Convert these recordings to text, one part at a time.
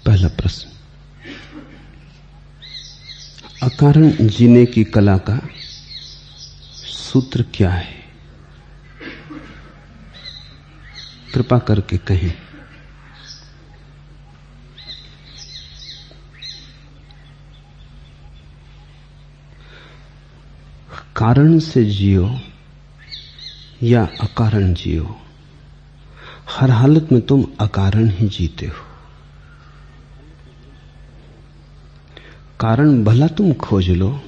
पहला प्रश्न, अकारण जीने की कला का सूत्र क्या है? कृपा करके कहें। कारण से जियो या अकारण जियो, हर हालत में तुम अकारण ही जीते हो। कारण भला तुम खोज लो,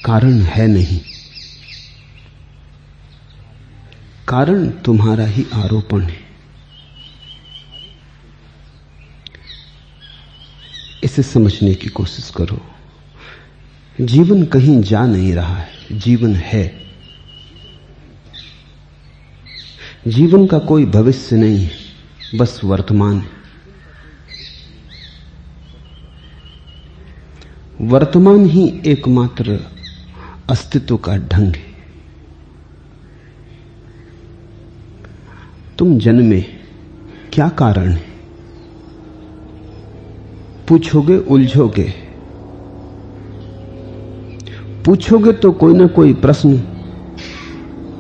कारण है नहीं। कारण तुम्हारा ही आरोपण है। इसे समझने की कोशिश करो। जीवन कहीं जा नहीं रहा है, जीवन है। जीवन का कोई भविष्य नहीं है, बस वर्तमान है। वर्तमान ही एकमात्र अस्तित्व का ढंग है। तुम जन्मे, क्या कारण है? पूछोगे, उलझोगे। पूछोगे तो कोई ना कोई प्रश्न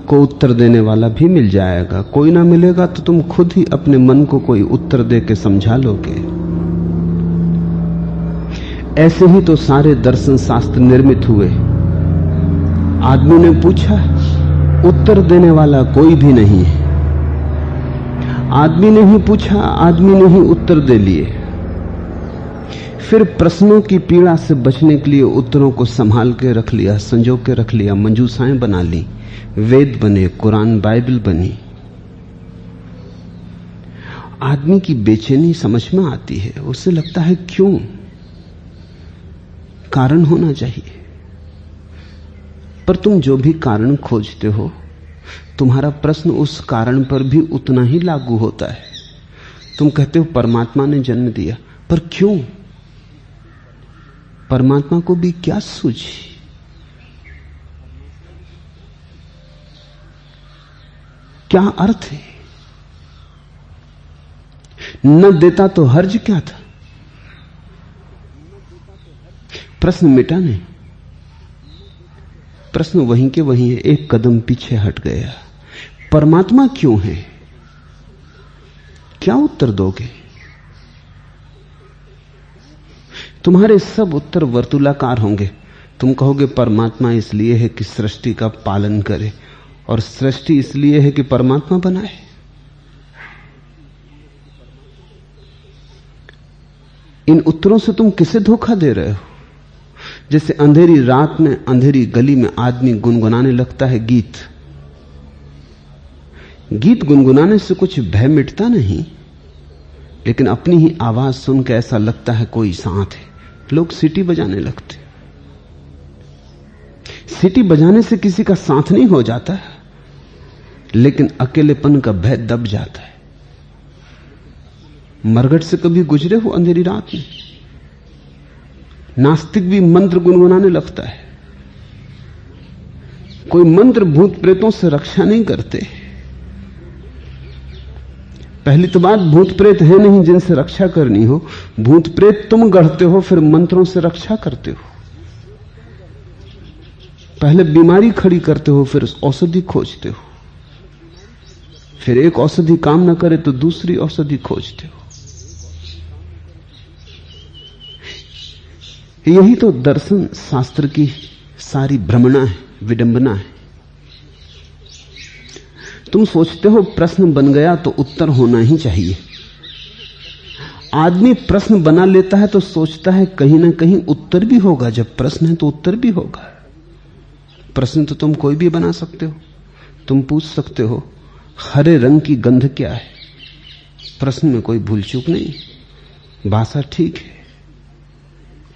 को उत्तर देने वाला भी मिल जाएगा। कोई ना मिलेगा तो तुम खुद ही अपने मन को कोई उत्तर दे के समझा लोगे। ऐसे ही तो सारे दर्शन शास्त्र निर्मित हुए। आदमी ने पूछा, उत्तर देने वाला कोई भी नहीं है। आदमी ने ही पूछा, आदमी ने ही उत्तर दे लिए। फिर प्रश्नों की पीड़ा से बचने के लिए उत्तरों को संभाल के रख लिया, संजो के रख लिया, मंजूसाएं बना ली, वेद बने, कुरान बाइबल बनी। आदमी की बेचैनी समझ में आती है। उसे लगता है क्यों? कारण होना चाहिए। पर तुम जो भी कारण खोजते हो, तुम्हारा प्रश्न उस कारण पर भी उतना ही लागू होता है। तुम कहते हो परमात्मा ने जन्म दिया, पर क्यों? परमात्मा को भी क्या सूझी? क्या अर्थ है? न देता तो हर्ज क्या था? प्रश्न मिटा नहीं, प्रश्न वहीं के वहीं है, एक कदम पीछे हट गया। परमात्मा क्यों है? क्या उत्तर दोगे? तुम्हारे सब उत्तर वर्तुलाकार होंगे। तुम कहोगे परमात्मा इसलिए है कि सृष्टि का पालन करे, और सृष्टि इसलिए है कि परमात्मा बनाए। इन उत्तरों से तुम किसे धोखा दे रहे हो? जैसे अंधेरी रात में, अंधेरी गली में आदमी गुनगुनाने लगता है गीत। गीत गुनगुनाने से कुछ भय मिटता नहीं, लेकिन अपनी ही आवाज सुन के ऐसा लगता है कोई साथ है। लोग सीटी बजाने लगते। सीटी बजाने से किसी का साथ नहीं हो जाता, लेकिन अकेलेपन का भय दब जाता है। मरघट से कभी गुजरे हो अंधेरी रात में? नास्तिक भी मंत्र गुनगुनाने लगता है। कोई मंत्र भूत प्रेतों से रक्षा नहीं करते। पहली तो बात, भूत प्रेत है नहीं जिनसे रक्षा करनी हो। भूत प्रेत तुम गढ़ते हो, फिर मंत्रों से रक्षा करते हो। पहले बीमारी खड़ी करते हो, फिर औषधि खोजते हो। फिर एक औषधि काम न करे तो दूसरी औषधि खोजते हो। यही तो दर्शन शास्त्र की सारी भ्रमणा है, विडंबना है। तुम सोचते हो प्रश्न बन गया तो उत्तर होना ही चाहिए। आदमी प्रश्न बना लेता है तो सोचता है कहीं ना कहीं उत्तर भी होगा। जब प्रश्न है तो उत्तर भी होगा। प्रश्न तो तुम कोई भी बना सकते हो। तुम पूछ सकते हो हरे रंग की गंध क्या है? प्रश्न में कोई भूल चूक नहीं, भाषा ठीक है।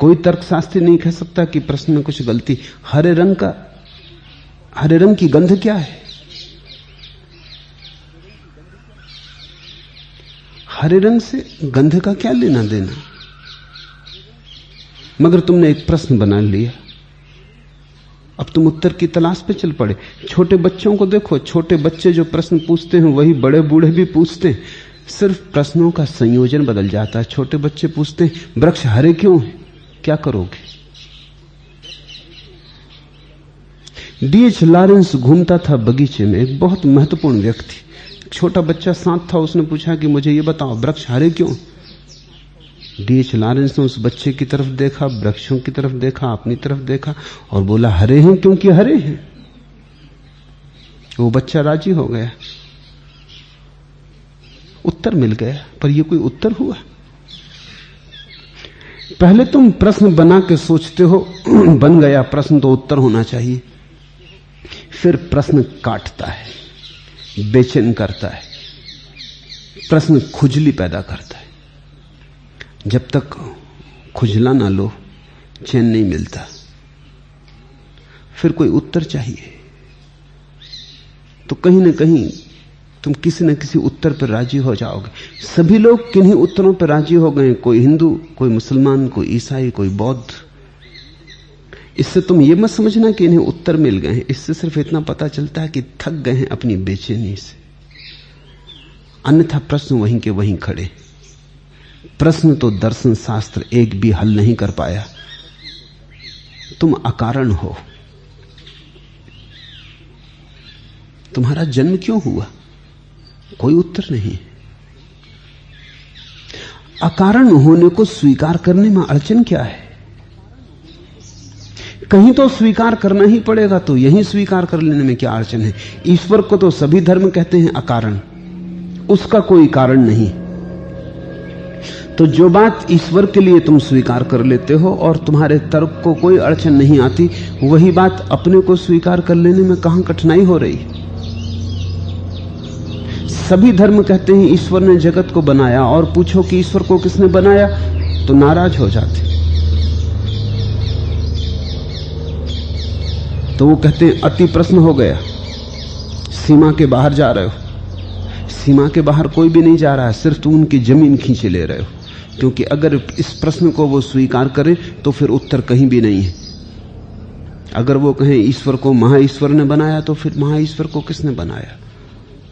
कोई तर्कशास्त्री नहीं कह सकता कि प्रश्न में कुछ गलती। हरे रंग की गंध क्या है? हरे रंग से गंध का क्या लेना देना? मगर तुमने एक प्रश्न बना लिया, अब तुम उत्तर की तलाश पे चल पड़े। छोटे बच्चों को देखो, छोटे बच्चे जो प्रश्न पूछते हैं वही बड़े बूढ़े भी पूछते हैं। सिर्फ प्रश्नों का संयोजन बदल जाता है। छोटे बच्चे पूछते हैं वृक्ष हरे क्यों हैं, क्या करोगे? D.H. लॉरेंस घूमता था बगीचे में, एक बहुत महत्वपूर्ण व्यक्ति, छोटा बच्चा साथ था, उसने पूछा कि मुझे ये बताओ वृक्ष हरे क्यों? D.H. लॉरेंस ने उस बच्चे की तरफ देखा, वृक्षों की तरफ देखा, अपनी तरफ देखा और बोला हरे हैं क्योंकि हरे हैं। वो बच्चा राजी हो गया, उत्तर मिल गया। पर यह कोई उत्तर हुआ? पहले तुम प्रश्न बना के सोचते हो, बन गया प्रश्न तो उत्तर होना चाहिए। फिर प्रश्न काटता है, बेचैन करता है, प्रश्न खुजली पैदा करता है। जब तक खुजला ना लो चैन नहीं मिलता। फिर कोई उत्तर चाहिए, तो कहीं ना कहीं तुम किसी न किसी उत्तर पर राजी हो जाओगे। सभी लोग किन्हीं उत्तरों पर राजी हो गए, कोई हिंदू, कोई मुसलमान, कोई ईसाई, कोई बौद्ध। इससे तुम ये मत समझना कि इन्हें उत्तर मिल गए हैं, इससे सिर्फ इतना पता चलता है कि थक गए हैं अपनी बेचैनी से। अन्यथा प्रश्न वहीं के वहीं खड़े। प्रश्न तो दर्शन शास्त्र एक भी हल नहीं कर पाया। तुम अकारण हो। तुम्हारा जन्म क्यों हुआ? कोई उत्तर नहीं। अकारण होने को स्वीकार करने में अड़चन क्या है? कहीं तो स्वीकार करना ही पड़ेगा, तो यहीं स्वीकार कर लेने में क्या अड़चन है? ईश्वर को तो सभी धर्म कहते हैं अकारण, उसका कोई कारण नहीं। तो जो बात ईश्वर के लिए तुम स्वीकार कर लेते हो और तुम्हारे तर्क को कोई अड़चन नहीं आती, वही बात अपने को स्वीकार कर लेने में कहां कठिनाई हो रही? सभी धर्म कहते हैं ईश्वर ने जगत को बनाया, और पूछो कि ईश्वर को किसने बनाया, तो नाराज हो जाते। तो वो कहते हैं अति प्रश्न हो गया, सीमा के बाहर जा रहे हो। सीमा के बाहर कोई भी नहीं जा रहा है, सिर्फ तुम उनकी जमीन खींचे ले रहे हो। क्योंकि अगर इस प्रश्न को वो स्वीकार करें तो फिर उत्तर कहीं भी नहीं है। अगर वो कहें ईश्वर को महाईश्वर ने बनाया, तो फिर महाईश्वर को किसने बनाया?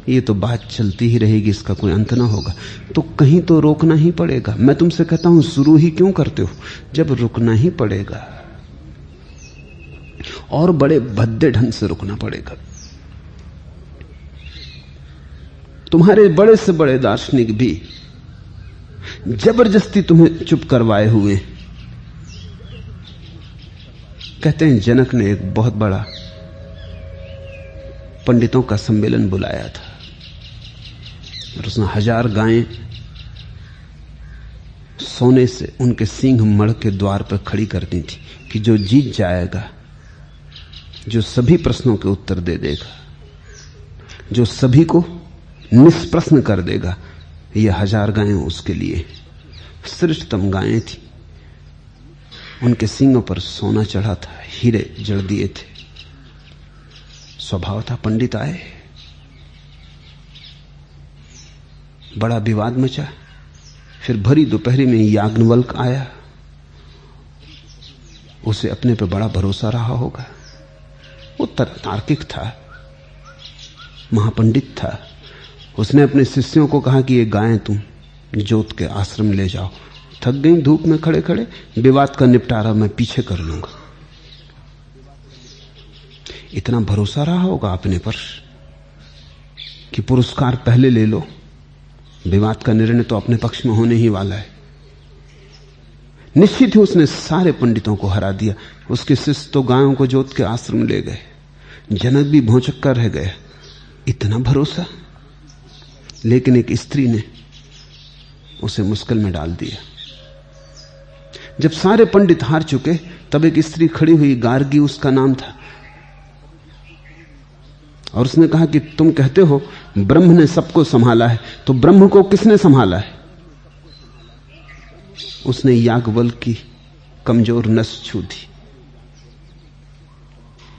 ये तो बात चलती ही रहेगी, इसका कोई अंत ना होगा। तो कहीं तो रोकना ही पड़ेगा। मैं तुमसे कहता हूं शुरू ही क्यों करते हो, जब रुकना ही पड़ेगा, और बड़े भद्दे ढंग से रुकना पड़ेगा। तुम्हारे बड़े से बड़े दार्शनिक भी जबरदस्ती तुम्हें चुप करवाए हुए। कहते हैं जनक ने एक बहुत बड़ा पंडितों का सम्मेलन बुलाया था और उसने 1000 गायें सोने से उनके सींग मड़ के द्वार पर खड़ी कर दी थी कि जो जीत जाएगा, जो सभी प्रश्नों के उत्तर दे देगा, जो सभी को निष्प्रश्न कर देगा, ये 1000 गायें उसके लिए। श्रेष्ठतम गायें थी, उनके सींगों पर सोना चढ़ा था, हीरे जड़ दिए थे। स्वभाव था पंडित आए, बड़ा विवाद मचा। फिर भरी दोपहरी में याज्ञवल्क्य आया, उसे अपने पे बड़ा भरोसा रहा होगा। वो तार्किक था, महापंडित था। उसने अपने शिष्यों को कहा कि ये गायें तुम जोत के आश्रम ले जाओ। थक गई धूप में खड़े खड़े, विवाद का निपटारा मैं पीछे कर लूंगा। इतना भरोसा रहा होगा अपने पर कि पुरस्कार पहले ले लो, विवाद का निर्णय तो अपने पक्ष में होने ही वाला है। निश्चित ही उसने सारे पंडितों को हरा दिया। उसके शिष्य तो गायों को जोत के आश्रम ले गए। जनक भी भौंचक्का रह गया, इतना भरोसा। लेकिन एक स्त्री ने उसे मुश्किल में डाल दिया। जब सारे पंडित हार चुके, तब एक स्त्री खड़ी हुई, गार्गी उसका नाम था, और उसने कहा कि तुम कहते हो ब्रह्म ने सबको संभाला है, तो ब्रह्म को किसने संभाला है? उसने याज्ञवल्क्य की कमजोर नस छू दी।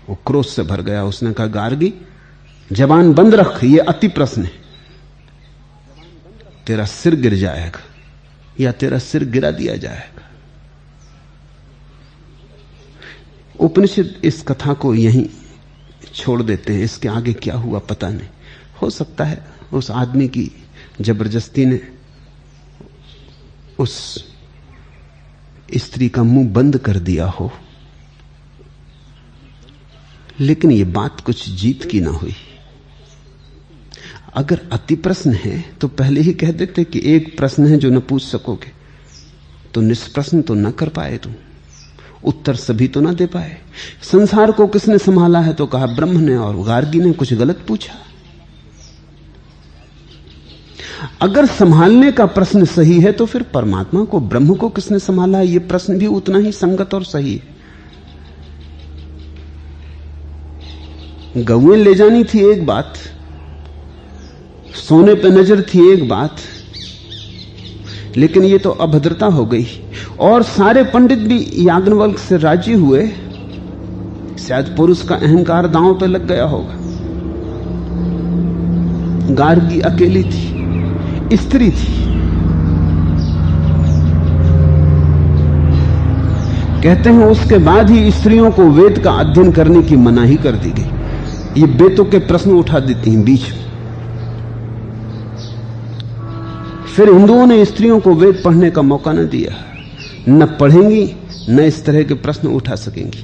वो क्रोध से भर गया। उसने कहा गार्गी, जबान बंद रख, ये अति प्रश्न है। तेरा सिर गिर जाएगा या तेरा सिर गिरा दिया जाएगा। उपनिषद इस कथा को यहीं छोड़ देते हैं। इसके आगे क्या हुआ पता नहीं। हो सकता है उस आदमी की जबरदस्ती ने उस स्त्री का मुंह बंद कर दिया हो, लेकिन यह बात कुछ जीत की ना हुई। अगर अति प्रश्न है तो पहले ही कह देते कि एक प्रश्न है जो न पूछ सकोगे, तो निष्प्रश्न तो न कर पाए, तुम उत्तर सभी तो ना दे पाए। संसार को किसने संभाला है तो कहा ब्रह्म ने, और गार्गी ने कुछ गलत पूछा। अगर संभालने का प्रश्न सही है तो फिर परमात्मा को, ब्रह्म को किसने संभाला है, यह प्रश्न भी उतना ही संगत और सही है। गौएं ले जानी थी एक बात, सोने पे नजर थी एक बात, लेकिन ये तो अभद्रता हो गई। और सारे पंडित भी याज्ञवल्क्य से राजी हुए, शायद पुरुष का अहंकार दांव पे लग गया होगा। गार्गी अकेली थी, स्त्री थी। कहते हैं उसके बाद ही स्त्रियों को वेद का अध्ययन करने की मनाही कर दी गई। ये बेतुके के प्रश्न उठा देती हैं बीच में। फिर हिंदुओं ने स्त्रियों को वेद पढ़ने का मौका न दिया, न पढ़ेंगी न इस तरह के प्रश्न उठा सकेंगी।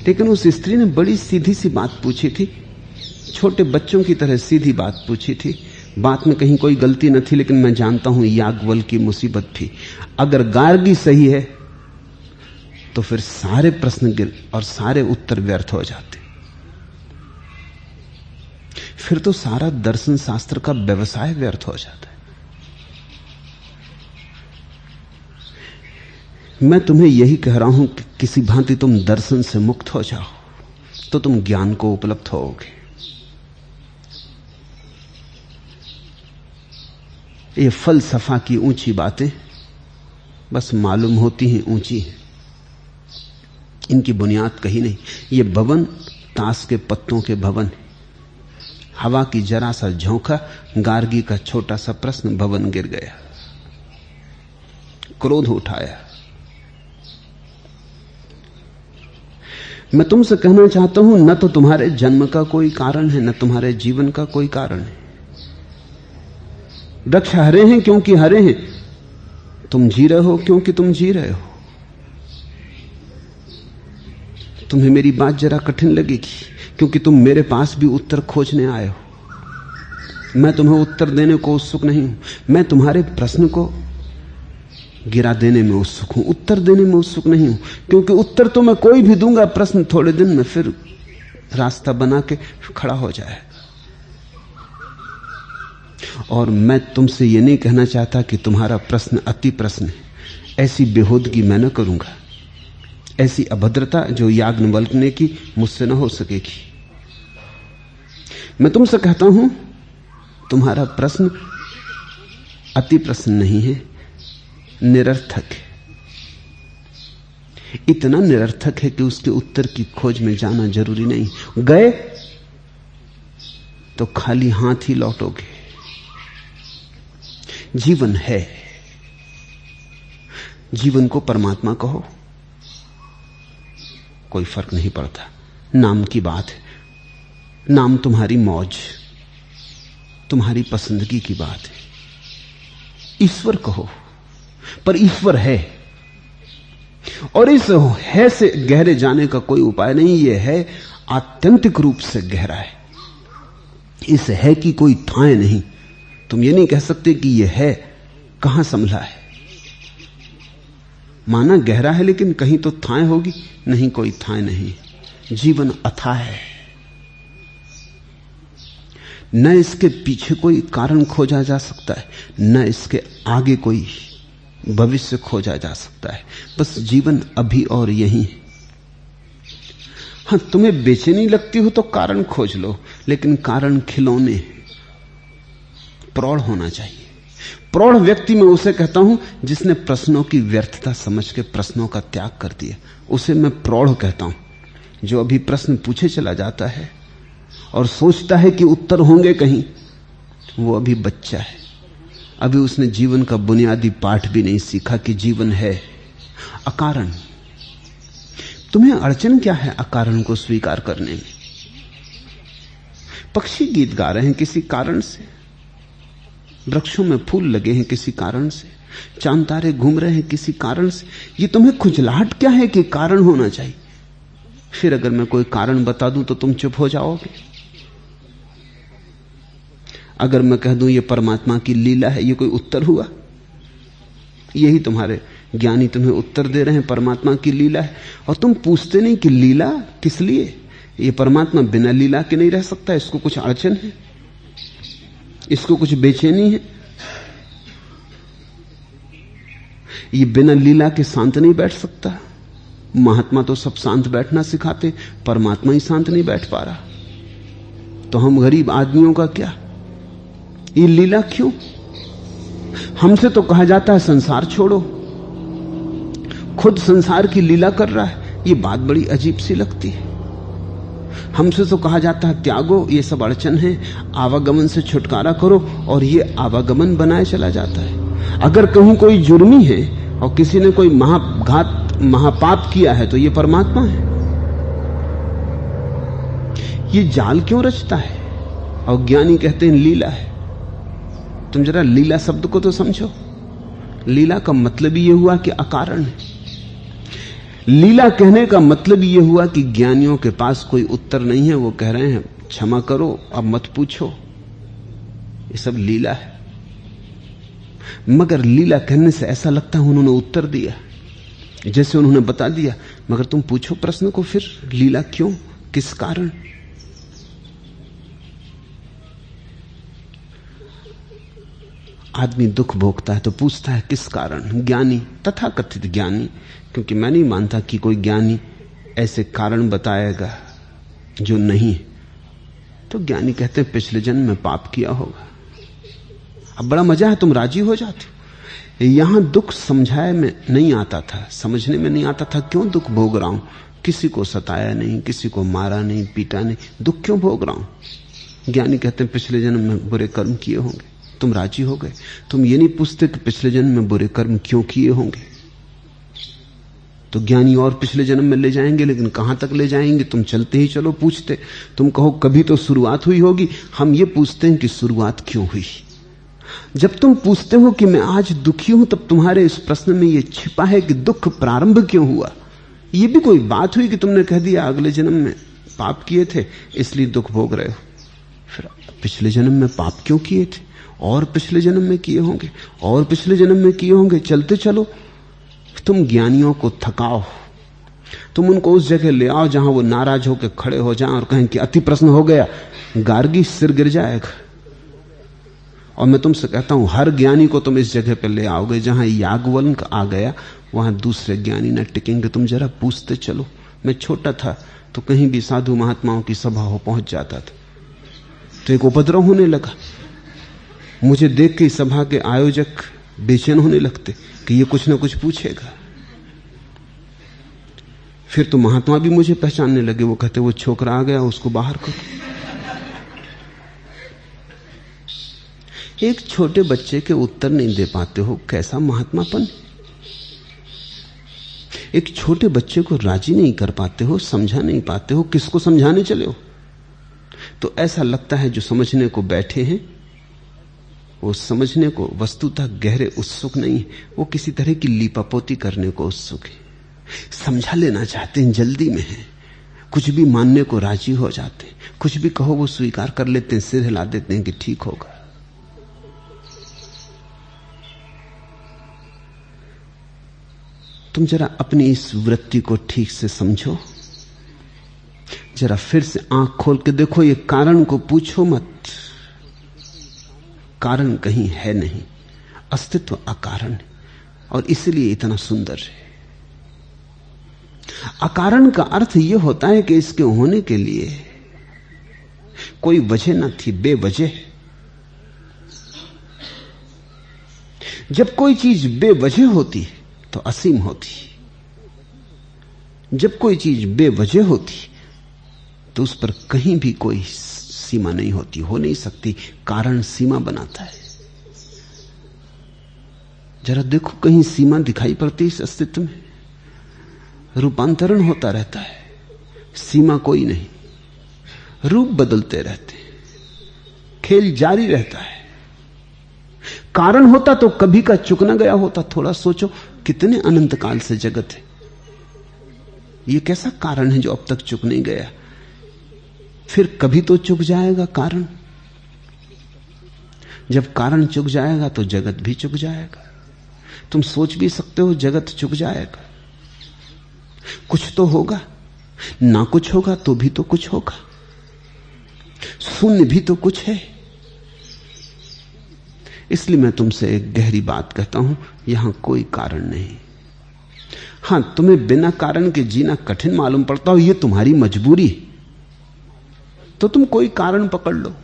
लेकिन उस स्त्री ने बड़ी सीधी सी बात पूछी थी, छोटे बच्चों की तरह सीधी बात पूछी थी। बात में कहीं कोई गलती न थी, लेकिन मैं जानता हूं याज्ञवल्क्य की मुसीबत थी। अगर गार्गी सही है तो फिर सारे प्रश्न गिर और सारे उत्तर व्यर्थ हो जाते। फिर तो सारा दर्शन शास्त्र का व्यवसाय व्यर्थ हो जाता है। मैं तुम्हें यही कह रहा हूं कि किसी भांति तुम दर्शन से मुक्त हो जाओ तो तुम ज्ञान को उपलब्ध होगे। ये फलसफा की ऊंची बातें बस मालूम होती हैं ऊंची हैं, इनकी बुनियाद कहीं नहीं। ये भवन ताश के पत्तों के भवन है। हवा की जरा सा झोंका, गार्गी का छोटा सा प्रश्न, भवन गिर गया। क्रोध उठाया। मैं तुमसे कहना चाहता हूं, न तो तुम्हारे जन्म का कोई कारण है, न तुम्हारे जीवन का कोई कारण है। वृक्ष हरे हैं क्योंकि हरे हैं, तुम जी रहे हो क्योंकि तुम जी रहे हो। तुम्हें मेरी बात जरा कठिन लगेगी क्योंकि तुम मेरे पास भी उत्तर खोजने आए हो। मैं तुम्हें उत्तर देने को उत्सुक नहीं हूं, मैं तुम्हारे प्रश्न को गिरा देने में उत्सुक हूं, उत्तर देने में उत्सुक नहीं हूं। क्योंकि उत्तर तो मैं कोई भी दूंगा, प्रश्न थोड़े दिन में फिर रास्ता बना के खड़ा हो जाएगा। और मैं तुमसे यह नहीं कहना चाहता कि तुम्हारा प्रश्न अति प्रश्न है। ऐसी बेहूदगी मैं न करूंगा, ऐसी अभद्रता जो याज्ञवल्क्य ने की मुझसे न हो सकेगी। मैं तुमसे कहता हूं, तुम्हारा प्रश्न अति प्रश्न नहीं है, निरर्थक है। इतना निरर्थक है कि उसके उत्तर की खोज में जाना जरूरी नहीं। गए तो खाली हाथ ही लौटोगे। जीवन है, जीवन को परमात्मा कहो, कोई फर्क नहीं पड़ता। नाम की बात है, नाम तुम्हारी मौज, तुम्हारी पसंदगी की बात है। ईश्वर कहो, पर ईश्वर है, और इस है से गहरे जाने का कोई उपाय नहीं। यह है आत्यंतिक रूप से गहरा है, इस है की कोई थाह नहीं। तुम ये नहीं कह सकते कि यह है कहां संभला है। माना गहरा है, लेकिन कहीं तो थाह होगी, नहीं, कोई थाह नहीं। जीवन अथाह है, न इसके पीछे कोई कारण खोजा जा सकता है, न इसके आगे कोई भविष्य खोजा जा सकता है। बस जीवन अभी और यही है। हां, तुम्हें बेचैनी लगती हो तो कारण खोज लो, लेकिन कारण खिलौने, प्रौढ़ होना चाहिए। प्रौढ़ व्यक्ति मैं उसे कहता हूं जिसने प्रश्नों की व्यर्थता समझ के प्रश्नों का त्याग कर दिया, उसे मैं प्रौढ़ कहता हूं। जो अभी प्रश्न पूछे चला जाता है और सोचता है कि उत्तर होंगे कहीं, वो अभी बच्चा है। अभी उसने जीवन का बुनियादी पाठ भी नहीं सीखा कि जीवन है अकारण। तुम्हें अड़चन क्या है अकारण को स्वीकार करने में? पक्षी गीत गा रहे हैं किसी कारण से, वृक्षों में फूल लगे हैं किसी कारण से, चांद तारे घूम रहे हैं किसी कारण से। ये तुम्हें खुजलाहट क्या है कि कारण होना चाहिए? फिर अगर मैं कोई कारण बता दूं तो तुम चुप हो जाओगे। अगर मैं कह दूं ये परमात्मा की लीला है, ये कोई उत्तर हुआ? यही तुम्हारे ज्ञानी तुम्हें उत्तर दे रहे हैं, परमात्मा की लीला है। और तुम पूछते नहीं कि लीला किस लिए? ये परमात्मा बिना लीला के नहीं रह सकता, इसको कुछ अड़चन है, इसको कुछ बेचैनी है। ये बिना लीला के शांत नहीं बैठ सकता। महात्मा तो सब शांत बैठना सिखाते, परमात्मा ही शांत नहीं बैठ पा रहा। तो हम गरीब आदमियों का क्या? ये लीला क्यों? हमसे तो कहा जाता है संसार छोड़ो, खुद संसार की लीला कर रहा है। ये बात बड़ी अजीब सी लगती है। हमसे तो कहा जाता है त्यागो, ये सब अड़चन है, आवागमन से छुटकारा करो, और ये आवागमन बनाए चला जाता है। अगर कहीं कोई जुर्मी है और किसी ने कोई महाघात महापाप किया है तो ये परमात्मा है। ये जाल क्यों रचता है? और ज्ञानी कहते हैं लीला है। तुम जरा लीला शब्द को तो समझो। लीला का मतलब ये हुआ कि अकारण है। लीला कहने का मतलब ये हुआ कि ज्ञानियों के पास कोई उत्तर नहीं है, वो कह रहे हैं क्षमा करो, अब मत पूछो। ये सब लीला है। मगर लीला कहने से ऐसा लगता है उन्होंने उत्तर दिया, जैसे उन्होंने बता दिया। मगर तुम पूछो प्रश्न को, फिर लीला क्यों, किस कारण? आदमी दुख भोगता है तो पूछता है किस कारण। ज्ञानी, तथाकथित ज्ञानी, क्योंकि मैं नहीं मानता कि कोई ज्ञानी ऐसे कारण बताएगा जो नहीं, तो ज्ञानी कहते हैं पिछले जन्म में पाप किया होगा। अब बड़ा मजा है, तुम राजी हो जाते हो। यहां दुख समझाए में नहीं आता था, समझने में नहीं आता था क्यों दुख भोग रहा हूं। किसी को सताया नहीं, किसी को मारा नहीं, पीटा नहीं, दुख क्यों भोग रहा हूं? ज्ञानी कहते हैं पिछले जन्म में बुरे कर्म किए होंगे। तुम राजी हो गए। तुम ये नहीं पूछते कि पिछले जन्म में बुरे कर्म क्यों किए होंगे। तो ज्ञानी और पिछले जन्म में ले जाएंगे, लेकिन कहां तक ले जाएंगे? तुम चलते ही चलो पूछते। तुम कहो कभी तो शुरुआत हुई होगी। हम ये पूछते हैं कि शुरुआत क्यों हुई। जब तुम पूछते हो कि मैं आज दुखी हूं, तब तुम्हारे इस प्रश्न में यह छिपा है कि दुख प्रारंभ क्यों हुआ। यह भी कोई बात हुई कि तुमने कह दिया अगले जन्म में पाप किए थे इसलिए दुख भोग रहे हो। फिर पिछले जन्म में पाप क्यों किए थे, और पिछले जन्म में किए होंगे, और पिछले जन्म में किए होंगे। चलते चलो। तुम ज्ञानियों को थकाओ, तुम उनको उस जगह ले आओ जहां वो नाराज होकर खड़े हो जाएं और कहें कि अति प्रश्न हो गया, गार्गी सिर गिर जाएगा। और मैं तुमसे कहता हूं हर ज्ञानी को तुम इस जगह पर ले आओगे जहां याज्ञवल्क्य आ गया, वहां दूसरे ज्ञानी न टिकेंगे। तुम जरा पूछते चलो। मैं छोटा था तो कहीं भी साधु महात्माओं की सभा हो पहुंच जाता था तो एक उपद्रव होने लगा। मुझे देख के सभा के आयोजक बेचैन होने लगते कि ये कुछ ना कुछ पूछेगा। फिर तो महात्मा भी मुझे पहचानने लगे। वो कहते वो छोकरा आ गया, उसको बाहर करो। एक छोटे बच्चे के उत्तर नहीं दे पाते हो, कैसा महात्मापन। एक छोटे बच्चे को राजी नहीं कर पाते हो, समझा नहीं पाते हो, किसको समझाने चले हो। तो ऐसा लगता है जो समझने को बैठे हैं वो समझने को वस्तुतः गहरे उत्सुक नहीं है, वो किसी तरह की लीपापोती करने को उत्सुक है। समझा लेना चाहते हैं, जल्दी में है, कुछ भी मानने को राजी हो जाते हैं, कुछ भी कहो वो स्वीकार कर लेते हैं, सिर हिला देते हैं कि ठीक होगा। तुम जरा अपनी इस वृत्ति को ठीक से समझो, जरा फिर से आंख खोल के देखो। ये कारण को पूछो मत, कारण कहीं है नहीं, अस्तित्व अकारण है और इसलिए इतना सुंदर है। अकारण का अर्थ यह होता है कि इसके होने के लिए कोई वजह न थी, बेवजह। जब कोई चीज बेवजह होती तो असीम होती, जब कोई चीज बेवजह होती तो उस पर कहीं भी कोई सीमा नहीं होती, हो नहीं सकती। कारण सीमा बनाता है। जरा देखो कहीं सीमा दिखाई पड़ती इस अस्तित्व में? रूपांतरण होता रहता है, सीमा कोई नहीं, रूप बदलते रहते हैं, खेल जारी रहता है। कारण होता तो कभी का चुक न गया होता। थोड़ा सोचो, कितने अनंत काल से जगत है, ये कैसा कारण है जो अब तक चुक नहीं गया? फिर कभी तो चुक जाएगा कारण। जब कारण चुक जाएगा तो जगत भी चुक जाएगा। तुम सोच भी सकते हो जगत चुक जाएगा, कुछ तो होगा, ना कुछ होगा तो भी तो कुछ होगा, शून्य भी तो कुछ है। इसलिए मैं तुमसे एक गहरी बात कहता हूं, यहां कोई कारण नहीं। हां, तुम्हें बिना कारण के जीना कठिन मालूम पड़ता हो, यह तुम्हारी मजबूरी, तो तुम कोई कारण पकड़ लो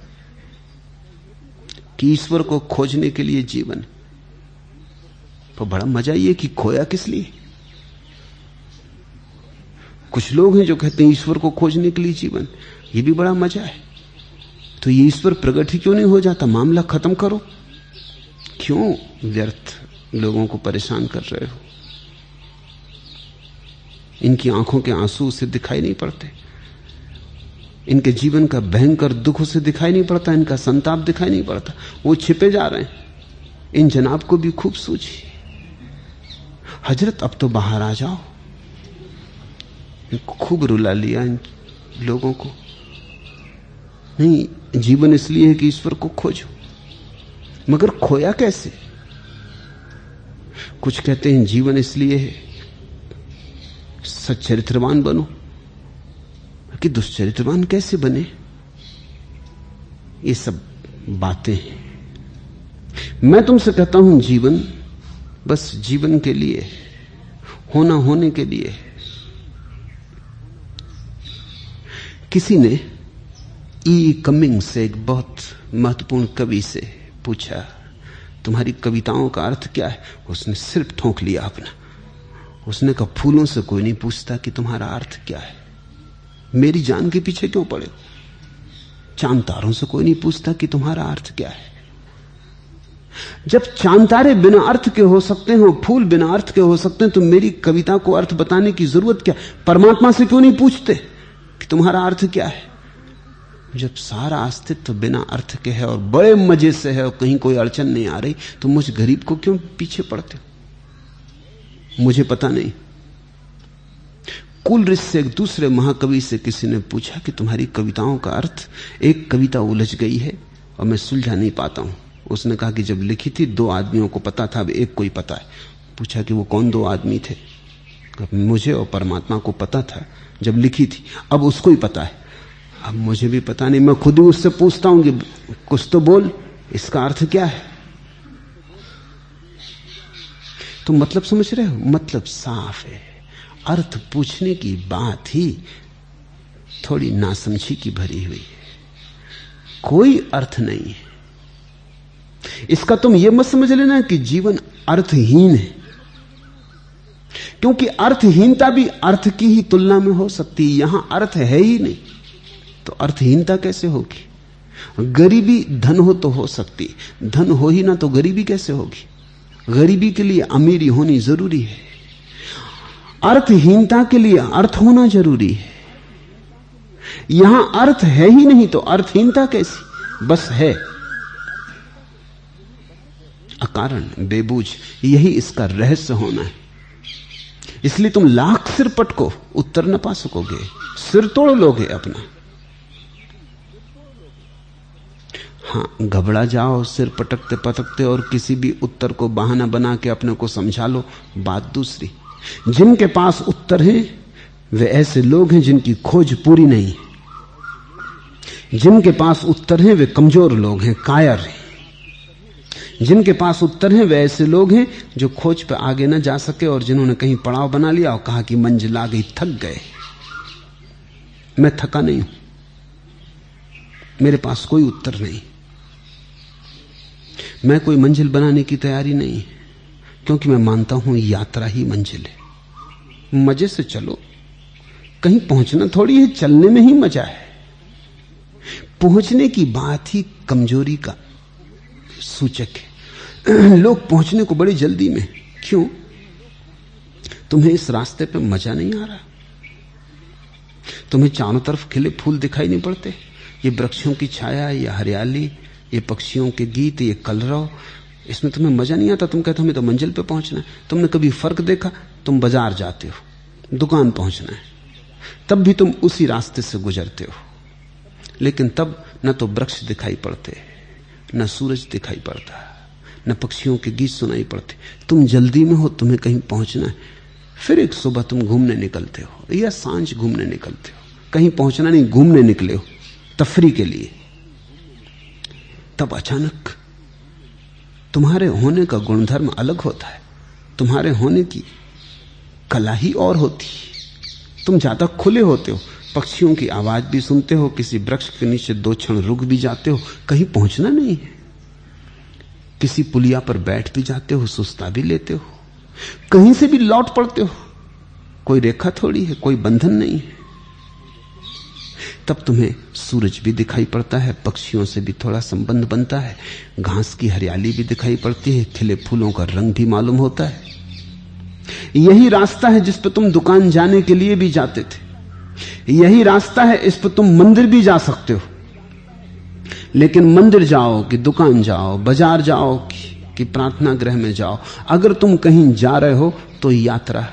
कि ईश्वर को खोजने के लिए जीवन। तो बड़ा मजा ये कि खोया किस लिए? कुछ लोग हैं जो कहते हैं ईश्वर को खोजने के लिए जीवन, ये भी बड़ा मजा है। तो ये ईश्वर प्रकट ही क्यों नहीं हो जाता? मामला खत्म करो। क्यों व्यर्थ लोगों को परेशान कर रहे हो? इनकी आंखों के आंसू उसे दिखाई नहीं पड़ते, इनके जीवन का भयंकर दुख उसे दिखाई नहीं पड़ता, इनका संताप दिखाई नहीं पड़ता, वो छिपे जा रहे हैं। इन जनाब को भी खूब सूझी, हजरत अब तो बाहर आ जाओ। खूब रुला लिया इन लोगों को। नहीं, जीवन इसलिए है कि ईश्वर को खोजो, मगर खोया कैसे? कुछ कहते हैं जीवन इसलिए है सच्चरित्रवान बनो, कि दुष्चरित्रवान कैसे बने? ये सब बातें हैं। मैं तुमसे कहता हूं जीवन बस जीवन के लिए, होना होने के लिए। किसी ने ई कमिंग से, एक बहुत महत्वपूर्ण कवि से पूछा, तुम्हारी कविताओं का अर्थ क्या है? उसने सिर्फ ठोंक लिया अपना। उसने कहा, फूलों से कोई नहीं पूछता कि तुम्हारा अर्थ क्या है, मेरी जान के पीछे क्यों पड़े? चांद तारों से कोई नहीं पूछता कि तुम्हारा अर्थ क्या है। जब चांद तारे बिना अर्थ के हो सकते हैं, फूल बिना अर्थ के हो सकते हैं, तो मेरी कविता को अर्थ बताने की जरूरत क्या? परमात्मा से क्यों नहीं पूछते कि तुम्हारा अर्थ क्या है? जब सारा अस्तित्व बिना अर्थ के है और बड़े मजे से है और कहीं कोई अड़चन नहीं आ रही, तो मुझ गरीब को क्यों पीछे पड़ते हो? मुझे पता नहीं। कुलरिस से, एक दूसरे महाकवि से किसी ने पूछा कि तुम्हारी कविताओं का अर्थ, एक कविता उलझ गई है और मैं सुलझा नहीं पाता हूं। उसने कहा कि जब लिखी थी 2 आदमियों को पता था, अब एक को ही पता है। पूछा कि वो कौन 2 आदमी थे? मुझे और परमात्मा को पता था जब लिखी थी, अब उसको ही पता है। अब मुझे भी पता नहीं, मैं खुद ही उससे पूछता हूं कि कुछ तो बोल, इसका अर्थ क्या है? तो मतलब समझ रहे हो? मतलब साफ है। अर्थ पूछने की बात ही थोड़ी नासमझी की भरी हुई है। कोई अर्थ नहीं है। इसका तुम यह मत समझ लेना कि जीवन अर्थहीन है, क्योंकि अर्थहीनता भी अर्थ की ही तुलना में हो सकती है। यहां अर्थ है ही नहीं, तो अर्थहीनता कैसे होगी? गरीबी धन हो तो हो सकती, धन हो ही ना तो गरीबी कैसे होगी? गरीबी के लिए अमीरी होनी जरूरी है, अर्थहीनता के लिए अर्थ होना जरूरी है। यहां अर्थ है ही नहीं तो अर्थहीनता कैसी? बस है, अकारण, बेबूझ। यही इसका रहस्य होना है। इसलिए तुम लाख सिर पटको, उत्तर न पा सकोगे, सिर तोड़ लोगे अपना। हां, घबरा जाओ सिर पटकते पटकते और किसी भी उत्तर को बहाना बना के अपने को समझा लो, बात दूसरी। जिनके पास उत्तर है वे ऐसे लोग हैं जिनकी खोज पूरी नहीं। जिनके पास उत्तर है वे कमजोर लोग हैं, कायर हैं। जिनके पास उत्तर है वे ऐसे लोग हैं जो खोज पे आगे न जा सके और जिन्होंने कहीं पड़ाव बना लिया और कहा कि मंजिल आ गई, थक गए। मैं थका नहीं हूं, मेरे पास कोई उत्तर नहीं, मैं कोई मंजिल बनाने की तैयारी नहीं, क्योंकि मैं मानता हूं यात्रा ही मंजिल है। मजे से चलो, कहीं पहुंचना थोड़ी है, चलने में ही मजा है। पहुंचने की बात ही कमजोरी का सूचक है। लोग पहुंचने को बड़ी जल्दी में। क्यों? तुम्हें इस रास्ते पे मजा नहीं आ रहा? तुम्हें चारों तरफ खिले फूल दिखाई नहीं पड़ते? ये वृक्षों की छाया, ये हरियाली, ये पक्षियों के गीत, ये कलरव, इसमें तुम्हें मजा नहीं आता, तुम कहते हो हमें तो मंजिल पे पहुंचना है। तुमने कभी फर्क देखा? तुम बाजार जाते हो, दुकान पहुंचना है, तब भी तुम उसी रास्ते से गुजरते हो, लेकिन तब न तो वृक्ष दिखाई पड़ते, न सूरज दिखाई पड़ता, न पक्षियों के गीत सुनाई पड़ते। तुम जल्दी में हो, तुम्हें कहीं पहुंचना है। फिर एक सुबह तुम घूमने निकलते हो या सांझ घूमने निकलते हो, कहीं पहुंचना नहीं, घूमने निकले हो तफरी के लिए। तब अचानक तुम्हारे होने का गुणधर्म अलग होता है, तुम्हारे होने की कला ही और होती। तुम ज्यादा खुले होते हो, पक्षियों की आवाज भी सुनते हो, किसी वृक्ष के नीचे 2 क्षण रुक भी जाते हो, कहीं पहुंचना नहीं है। किसी पुलिया पर बैठ भी जाते हो, सुस्ता भी लेते हो, कहीं से भी लौट पड़ते हो, कोई रेखा थोड़ी है, कोई बंधन नहीं है। तब तुम्हें सूरज भी दिखाई पड़ता है, पक्षियों से भी थोड़ा संबंध बनता है, घास की हरियाली भी दिखाई पड़ती है, खिले फूलों का रंग भी मालूम होता है। यही रास्ता है जिस पर तुम दुकान जाने के लिए भी जाते थे, यही रास्ता है इस पर तुम मंदिर भी जा सकते हो। लेकिन मंदिर जाओ कि दुकान जाओ, बाजार जाओ कि प्रार्थना गृह में जाओ, अगर तुम कहीं जा रहे हो तो यात्रा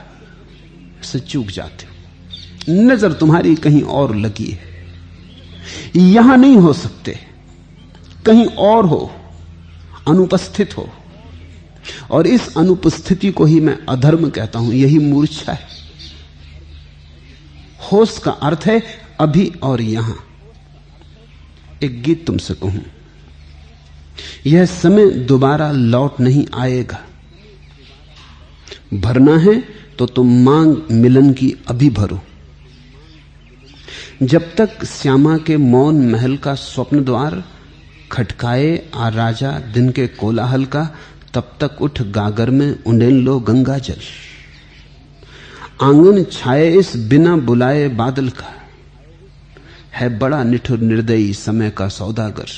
से चूक जाते हो, नजर तुम्हारी कहीं और लगी है, यहां नहीं हो सकते, कहीं और हो, अनुपस्थित हो। और इस अनुपस्थिति को ही मैं अधर्म कहता हूं, यही मूर्छा है। होश का अर्थ है अभी और यहां। एक गीत तुमसे कहूं, यह समय दोबारा लौट नहीं आएगा, भरना है तो तुम मांग मिलन की अभी भरो। जब तक श्यामा के मौन महल का स्वप्न द्वार खटकाए आ राजा दिन के कोलाहल का, तब तक उठ गागर में उंडेल लो गंगा जल। आंगन छाए इस बिना बुलाए बादल का, है बड़ा निठुर निर्दयी समय का सौदागर।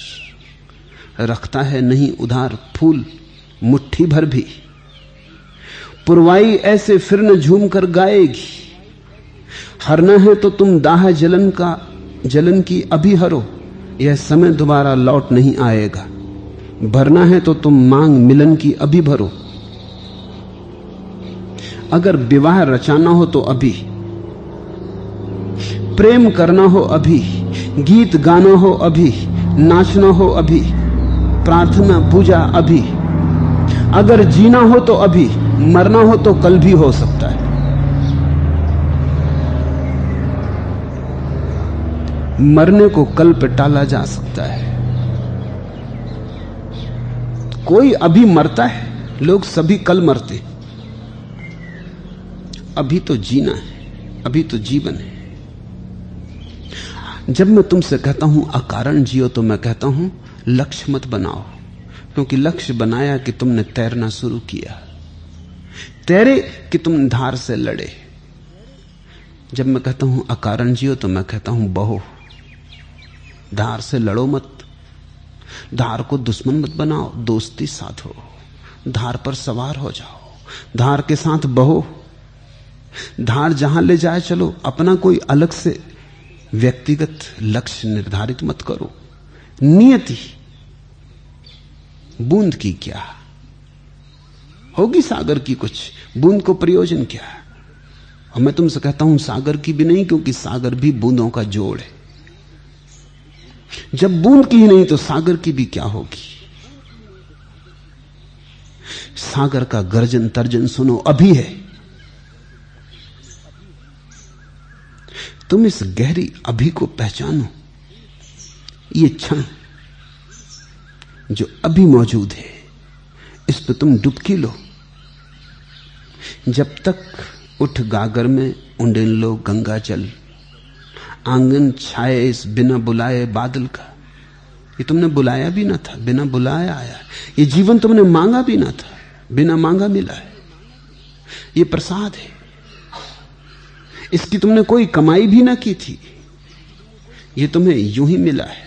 रखता है नहीं उधार फूल मुट्ठी भर भी, पुरवाई ऐसे फिर न झूम कर गाएगी। हरना है तो तुम दाह जलन की अभी हरो, यह समय दोबारा लौट नहीं आएगा। भरना है तो तुम मांग मिलन की अभी भरो। अगर विवाह रचाना हो तो अभी, प्रेम करना हो अभी, गीत गाना हो अभी, नाचना हो अभी, प्रार्थना पूजा अभी। अगर जीना हो तो अभी, मरना हो तो कल भी हो सकता है। मरने को कल पे टाला जा सकता है। कोई अभी मरता है, लोग सभी कल मरते। अभी तो जीना है, अभी तो जीवन है। जब मैं तुमसे कहता हूं अकारण जियो, तो मैं कहता हूं लक्ष्य मत बनाओ, क्योंकि लक्ष्य बनाया कि तुमने तैरना शुरू किया, तैरे कि तुम धार से लड़े। जब मैं कहता हूं अकारण जियो, तो मैं कहता हूं बहो, धार से लड़ो मत, धार को दुश्मन मत बनाओ, दोस्ती साधो, धार पर सवार हो जाओ, धार के साथ बहो। धार जहां ले जाए चलो, अपना कोई अलग से व्यक्तिगत लक्ष्य निर्धारित मत करो। नियति बूंद की क्या होगी, सागर की कुछ, बूंद को प्रयोजन क्या। और मैं तुमसे कहता हूं सागर की भी नहीं, क्योंकि सागर भी बूंदों का जोड़ है। जब बूंद की ही नहीं तो सागर की भी क्या होगी। सागर का गर्जन तर्जन सुनो, अभी है। तुम इस गहरी अभी को पहचानो, ये क्षण जो अभी मौजूद है, इस पर तुम डुबकी लो। जब तक उठ गागर में उंडेल लो गंगा जल, आंगन छाए इस बिना बुलाए बादल का। ये तुमने बुलाया भी ना था, बिना बुलाया आया। ये जीवन तुमने मांगा भी ना था, बिना मांगा मिला है। ये प्रसाद है, इसकी तुमने कोई कमाई भी ना की थी, ये तुम्हें यूं ही मिला है।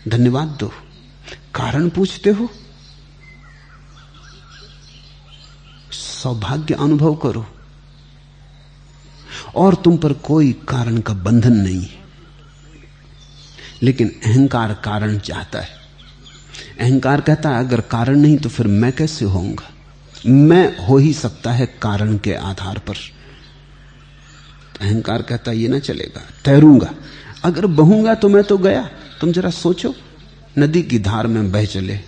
धन्यवाद दो। कारण पूछते हो, सौभाग्य अनुभव करो। और तुम पर कोई कारण का बंधन नहीं है, लेकिन अहंकार कारण चाहता है। अहंकार कहता है अगर कारण नहीं तो फिर मैं कैसे होऊंगा? मैं हो ही सकता है कारण के आधार पर। अहंकार कहता है ये ना चलेगा, तैरूंगा। अगर बहूंगा तो मैं तो गया। तुम जरा सोचो, नदी की धार में बह चले,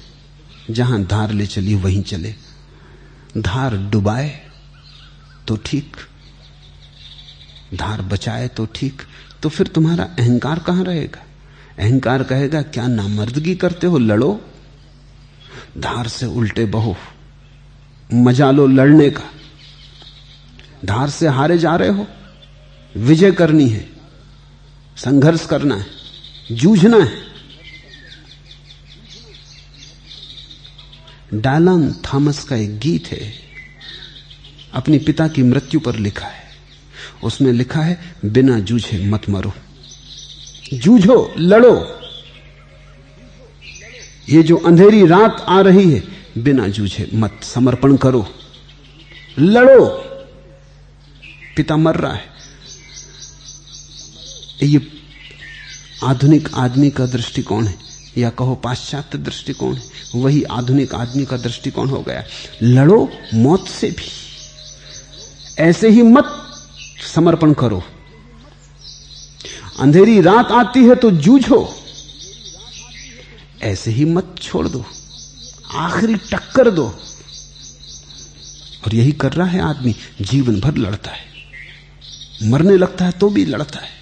जहां धार ले चली वहीं चले। धार डुबाए तो ठीक, धार बचाए तो ठीक, तो फिर तुम्हारा अहंकार कहां रहेगा? अहंकार कहेगा क्या नामर्दगी करते हो, लड़ो, धार से उल्टे बहो, मजा लो लड़ने का। धार से हारे जा रहे हो, विजय करनी है, संघर्ष करना है, जूझना है। डायलान थॉमस का एक गीत है, अपनी पिता की मृत्यु पर लिखा है। उसमें लिखा है बिना जूझे मत मरो, जूझो, लड़ो। ये जो अंधेरी रात आ रही है, बिना जूझे मत, समर्पण करो, लड़ो। पिता मर रहा है। ये आधुनिक आदमी का दृष्टिकोण है, या कहो पाश्चात्य दृष्टिकोण है। वही आधुनिक आदमी का दृष्टिकोण हो गया। लड़ो मौत से भी, ऐसे ही मत समर्पण करो। अंधेरी रात आती है तो जूझो, ऐसे ही मत छोड़ दो, आखिरी टक्कर दो। और यही कर रहा है आदमी, जीवन भर लड़ता है, मरने लगता है तो भी लड़ता है।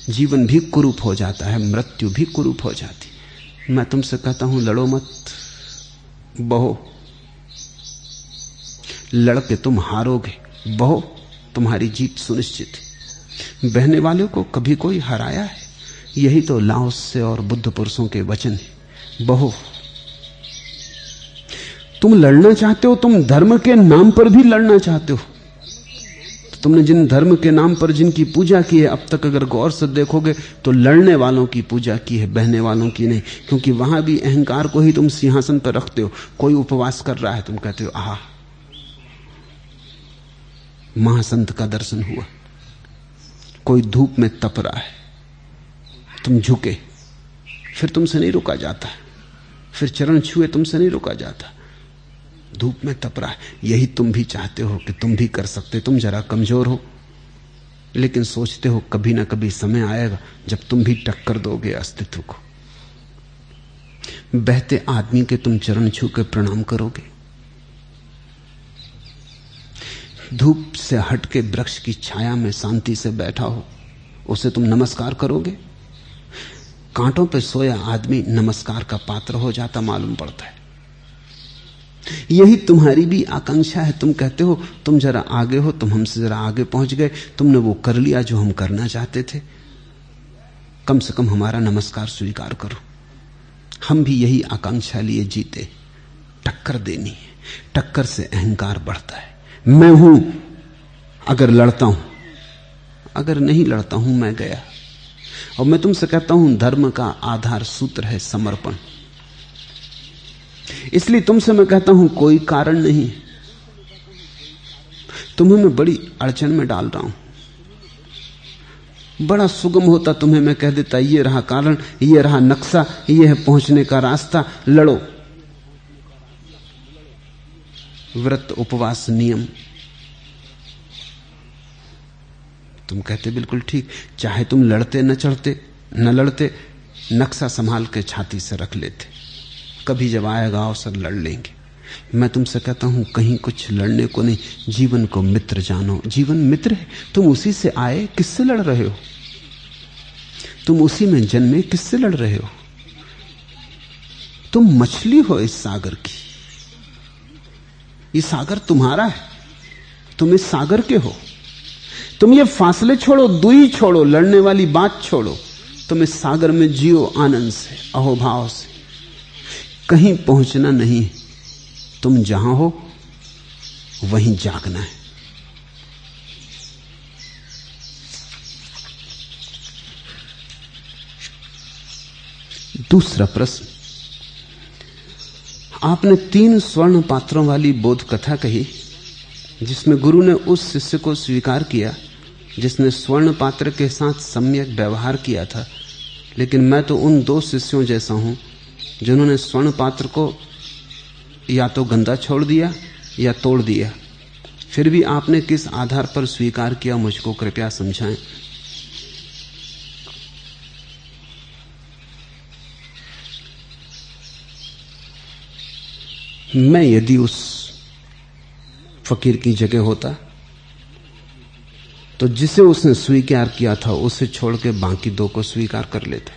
जीवन भी कुरूप हो जाता है, मृत्यु भी कुरूप हो जाती। मैं तुमसे कहता हूं लड़ो मत, बहो। लड़के तुम हारोगे, बहो, तुम्हारी जीत सुनिश्चित है। बहने वाले को कभी कोई हराया है? यही तो लाओस से और बुद्ध पुरुषों के वचन है। बहो, तुम लड़ना चाहते हो, तुम धर्म के नाम पर भी लड़ना चाहते हो। तुमने जिन धर्म के नाम पर जिनकी पूजा की है, अब तक अगर गौर से देखोगे तो लड़ने वालों की पूजा की है, बहने वालों की नहीं। क्योंकि वहां भी अहंकार को ही तुम सिंहासन पर रखते हो। कोई उपवास कर रहा है, तुम कहते हो आहा, महासंत का दर्शन हुआ। कोई धूप में तप रहा है, तुम झुके, फिर तुमसे नहीं रुका जाता, फिर चरण छुए तुमसे नहीं रुका जाता। धूप में तप रहा है। यही तुम भी चाहते हो कि तुम भी कर सकते। तुम जरा कमजोर हो, लेकिन सोचते हो कभी ना कभी समय आएगा जब तुम भी टक्कर दोगे अस्तित्व को। बहते आदमी के तुम चरण छू के प्रणाम करोगे? धूप से हटके वृक्ष की छाया में शांति से बैठा हो, उसे तुम नमस्कार करोगे? कांटों पे सोया आदमी नमस्कार का पात्र हो जाता मालूम पड़ता है। यही तुम्हारी भी आकांक्षा है। तुम कहते हो तुम जरा आगे हो, तुम हमसे जरा आगे पहुंच गए, तुमने वो कर लिया जो हम करना चाहते थे, कम से कम हमारा नमस्कार स्वीकार करो। हम भी यही आकांक्षा लिए जीते, टक्कर देनी है। टक्कर से अहंकार बढ़ता है। मैं हूं अगर लड़ता हूं, अगर नहीं लड़ता हूं मैं गया। और मैं तुमसे कहता हूं धर्म का आधार सूत्र है समर्पण। इसलिए तुमसे मैं कहता हूं कोई कारण नहीं। तुम्हें मैं बड़ी अड़चन में डाल रहा हूं। बड़ा सुगम होता तुम्हें मैं कह देता ये रहा कारण, ये रहा नक्शा, ये है पहुंचने का रास्ता, लड़ो। व्रत, उपवास, नियम। तुम कहते बिल्कुल ठीक, चाहे तुम लड़ते न चढ़ते न लड़ते, नक्शा संभाल के छाती से रख लेते, कभी जब आएगा अवसर लड़ लेंगे। मैं तुमसे कहता हूं कहीं कुछ लड़ने को नहीं, जीवन को मित्र जानो। जीवन मित्र है, तुम उसी से आए, किससे लड़ रहे हो? तुम उसी में जन्मे, किससे लड़ रहे हो? तुम मछली हो इस सागर की, ये सागर तुम्हारा है, तुम इस सागर के हो। तुम ये फासले छोड़ो, दूरी छोड़ो, लड़ने वाली बात छोड़ो, तुम इस सागर में जियो आनंद से, अहोभाव से। कहीं पहुंचना नहीं, तुम जहां हो वहीं जागना है। दूसरा प्रश्न, आपने 3 स्वर्ण पात्रों वाली बोध कथा कही, जिसमें गुरु ने उस शिष्य को स्वीकार किया जिसने स्वर्ण पात्र के साथ सम्यक व्यवहार किया था। लेकिन मैं तो उन 2 शिष्यों जैसा हूं जिन्होंने स्वर्ण पात्र को या तो गंदा छोड़ दिया या तोड़ दिया, फिर भी आपने किस आधार पर स्वीकार किया, मुझको कृपया समझाएं। मैं यदि उस फकीर की जगह होता तो जिसे उसने स्वीकार किया था उसे छोड़ के बाकी दो को स्वीकार कर लेते,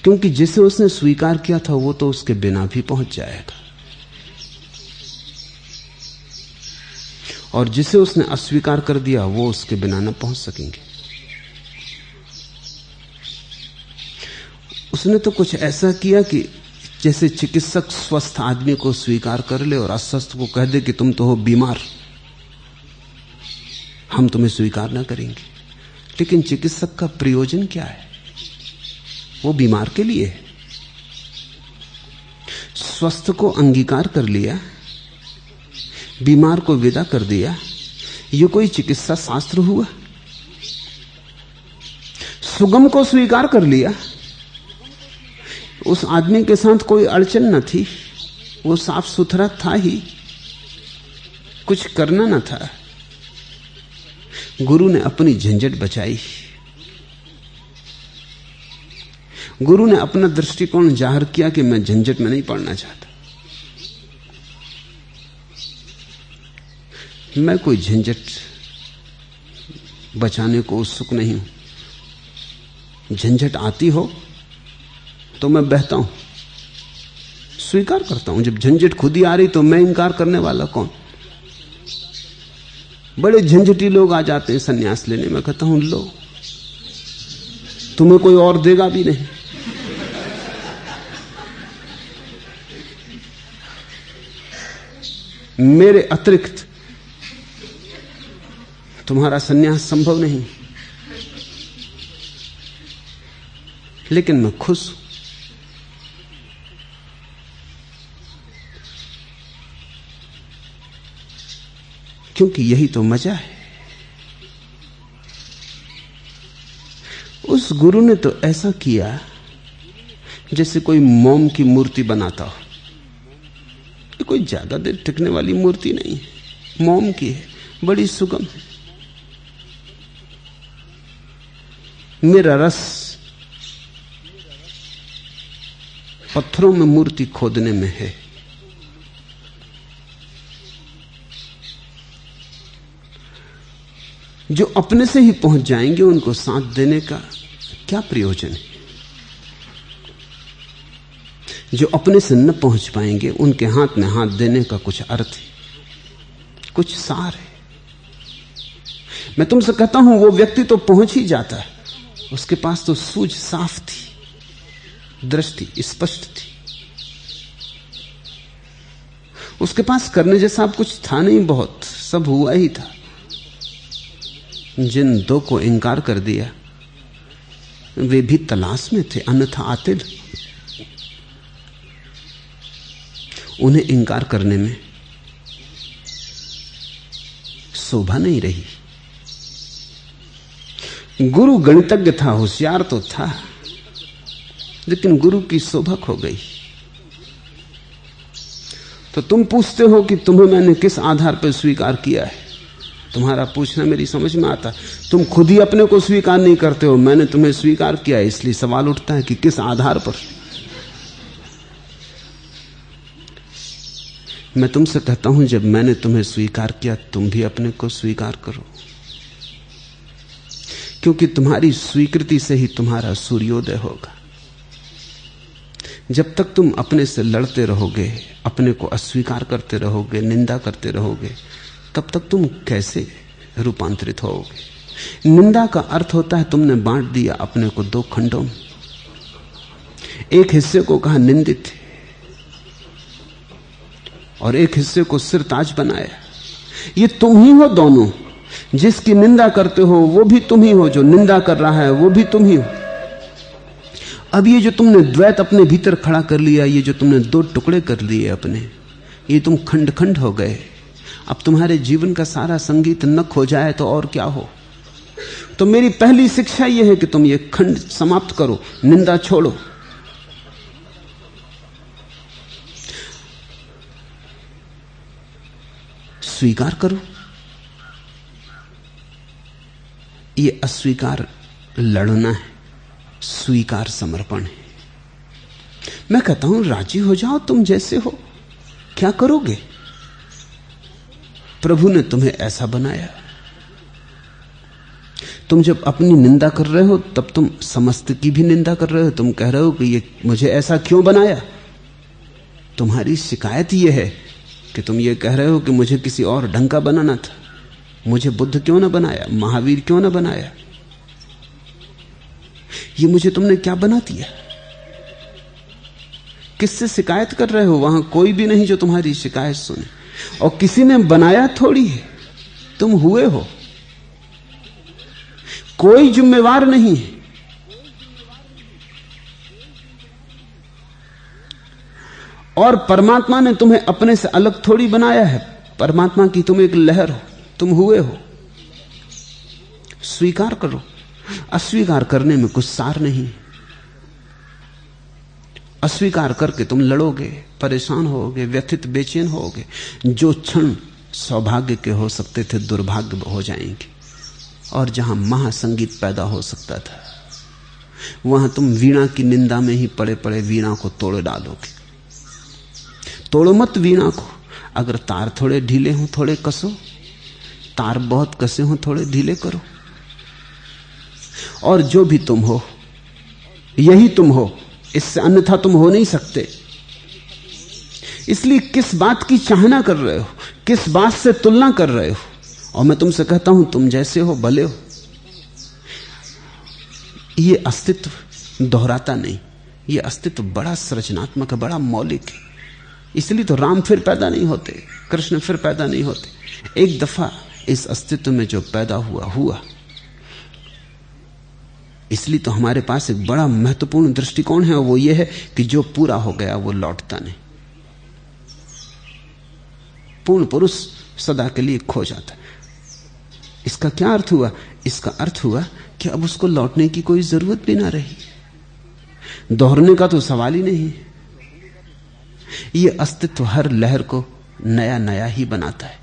क्योंकि जिसे उसने स्वीकार किया था वो तो उसके बिना भी पहुंच जाएगा, और जिसे उसने अस्वीकार कर दिया वो उसके बिना न पहुंच सकेंगे। उसने तो कुछ ऐसा किया कि जैसे चिकित्सक स्वस्थ आदमी को स्वीकार कर ले और अस्वस्थ को कह दे कि तुम तो हो बीमार, हम तुम्हें स्वीकार ना करेंगे। लेकिन चिकित्सक का प्रयोजन क्या है? वो बीमार के लिए है। स्वस्थ को अंगीकार कर लिया, बीमार को विदा कर दिया, ये कोई चिकित्सा शास्त्र हुआ? सुगम को स्वीकार कर लिया, उस आदमी के साथ कोई अड़चन न थी, वो साफ सुथरा था ही, कुछ करना न था। गुरु ने अपनी झंझट बचाई, गुरु ने अपना दृष्टिकोण जाहिर किया कि मैं झंझट में नहीं पड़ना चाहता, मैं कोई झंझट बचाने को उत्सुक नहीं हूं। झंझट आती हो तो मैं बहता हूं, स्वीकार करता हूं। जब झंझट खुद ही आ रही तो मैं इनकार करने वाला कौन? बड़े झंझटी लोग आ जाते हैं सन्यास लेने, मैं कहता हूं लो, तुम्हें कोई और देगा भी नहीं। मेरे अतिरिक्त तुम्हारा सन्यास संभव नहीं। लेकिन मैं खुश हूं, क्योंकि यही तो मजा है। उस गुरु ने तो ऐसा किया जैसे कोई मोम की मूर्ति बनाता हो। ये कोई ज्यादा देर टिकने वाली मूर्ति नहीं है, मोम की है, बड़ी सुगम है। मेरा रस पत्थरों में मूर्ति खोदने में है। जो अपने से ही पहुंच जाएंगे उनको साथ देने का क्या प्रयोजन है? जो अपने से न पहुंच पाएंगे उनके हाथ में हाथ देने का कुछ अर्थ है, कुछ सार है। मैं तुमसे कहता हूं वो व्यक्ति तो पहुंच ही जाता है, उसके पास तो सूझ साफ थी, दृष्टि स्पष्ट थी, उसके पास करने जैसा अब कुछ था नहीं, बहुत सब हुआ ही था। जिन दो को इनकार कर दिया वे भी तलाश में थे, अन्यथा आतिल। उन्हें इनकार करने में शोभा नहीं रही। गुरु गणितज्ञ था, होशियार तो था, लेकिन गुरु की शोभा खो गई। तो तुम पूछते हो कि तुम्हें मैंने किस आधार पर स्वीकार किया है। तुम्हारा पूछना मेरी समझ में आता। तुम खुद ही अपने को स्वीकार नहीं करते हो, मैंने तुम्हें स्वीकार किया, इसलिए सवाल उठता है कि किस आधार पर। मैं तुमसे कहता हूं जब मैंने तुम्हें स्वीकार किया तुम भी अपने को स्वीकार करो, क्योंकि तुम्हारी स्वीकृति से ही तुम्हारा सूर्योदय होगा। जब तक तुम अपने से लड़ते रहोगे, अपने को अस्वीकार करते रहोगे, निंदा करते रहोगे, तब तक तुम कैसे रूपांतरित होगे? निंदा का अर्थ होता है तुमने बांट दिया अपने को दो खंडों में। एक हिस्से को कहा निंदित और एक हिस्से को सिरताज बनाया। ये तुम ही हो दोनों। जिसकी निंदा करते हो वो भी तुम ही हो, जो निंदा कर रहा है वो भी तुम ही हो। अब ये जो तुमने द्वैत अपने भीतर खड़ा कर लिया, ये जो तुमने दो टुकड़े कर लिए अपने, ये तुम खंड खंड हो गए। अब तुम्हारे जीवन का सारा संगीत न खो जाए तो और क्या हो। तो मेरी पहली शिक्षा यह है कि तुम ये खंड समाप्त करो, निंदा छोड़ो। स्वीकार करो। ये अस्वीकार लड़ना है, स्वीकार समर्पण है। मैं कहता हूं राजी हो जाओ, तुम जैसे हो, क्या करोगे? प्रभु ने तुम्हें ऐसा बनाया। तुम जब अपनी निंदा कर रहे हो तब तुम समस्त की भी निंदा कर रहे हो। तुम कह रहे हो कि ये मुझे ऐसा क्यों बनाया। तुम्हारी शिकायत ये है कि तुम ये कह रहे हो कि मुझे किसी और ढंग का बनाना था। मुझे बुद्ध क्यों ना बनाया, महावीर क्यों ना बनाया, ये मुझे तुमने क्या बना दिया। किससे शिकायत कर रहे हो? वहां कोई भी नहीं जो तुम्हारी शिकायत सुने। और किसी ने बनाया थोड़ी है, तुम हुए हो। कोई जिम्मेवार नहीं है। और परमात्मा ने तुम्हें अपने से अलग थोड़ी बनाया है। परमात्मा की तुम एक लहर हो, तुम हुए हो। स्वीकार करो। अस्वीकार करने में कुछ सार नहीं। अस्वीकार करके तुम लड़ोगे, परेशान होगे, व्यथित बेचैन होगे। जो क्षण सौभाग्य के हो सकते थे दुर्भाग्य हो जाएंगे। और जहां महासंगीत पैदा हो सकता था वहां तुम वीणा की निंदा में ही पड़े पड़े वीणा को तोड़ डालोगे। तोड़ो मत वीणा को। अगर तार थोड़े ढीले हों थोड़े कसो, तार बहुत कसे हों थोड़े ढीले करो। और जो भी तुम हो यही तुम हो, इससे अन्यथा तुम हो नहीं सकते। इसलिए किस बात की चाहना कर रहे हो, किस बात से तुलना कर रहे हो? और मैं तुमसे कहता हूं तुम जैसे हो भले हो। ये अस्तित्व दोहराता नहीं। ये अस्तित्व बड़ा सृजनात्मक है, बड़ा मौलिक है। इसलिए तो राम फिर पैदा नहीं होते, कृष्ण फिर पैदा नहीं होते। एक दफा इस अस्तित्व में जो पैदा हुआ। इसलिए तो हमारे पास एक बड़ा महत्वपूर्ण दृष्टिकोण है, वो ये है कि जो पूरा हो गया वो लौटता नहीं। पूर्ण पुरुष सदा के लिए खो जाता है। इसका क्या अर्थ हुआ? इसका अर्थ हुआ कि अब उसको लौटने की कोई जरूरत भी ना रही। दोहरने का तो सवाल ही नहीं। ये अस्तित्व हर लहर को नया नया ही बनाता है।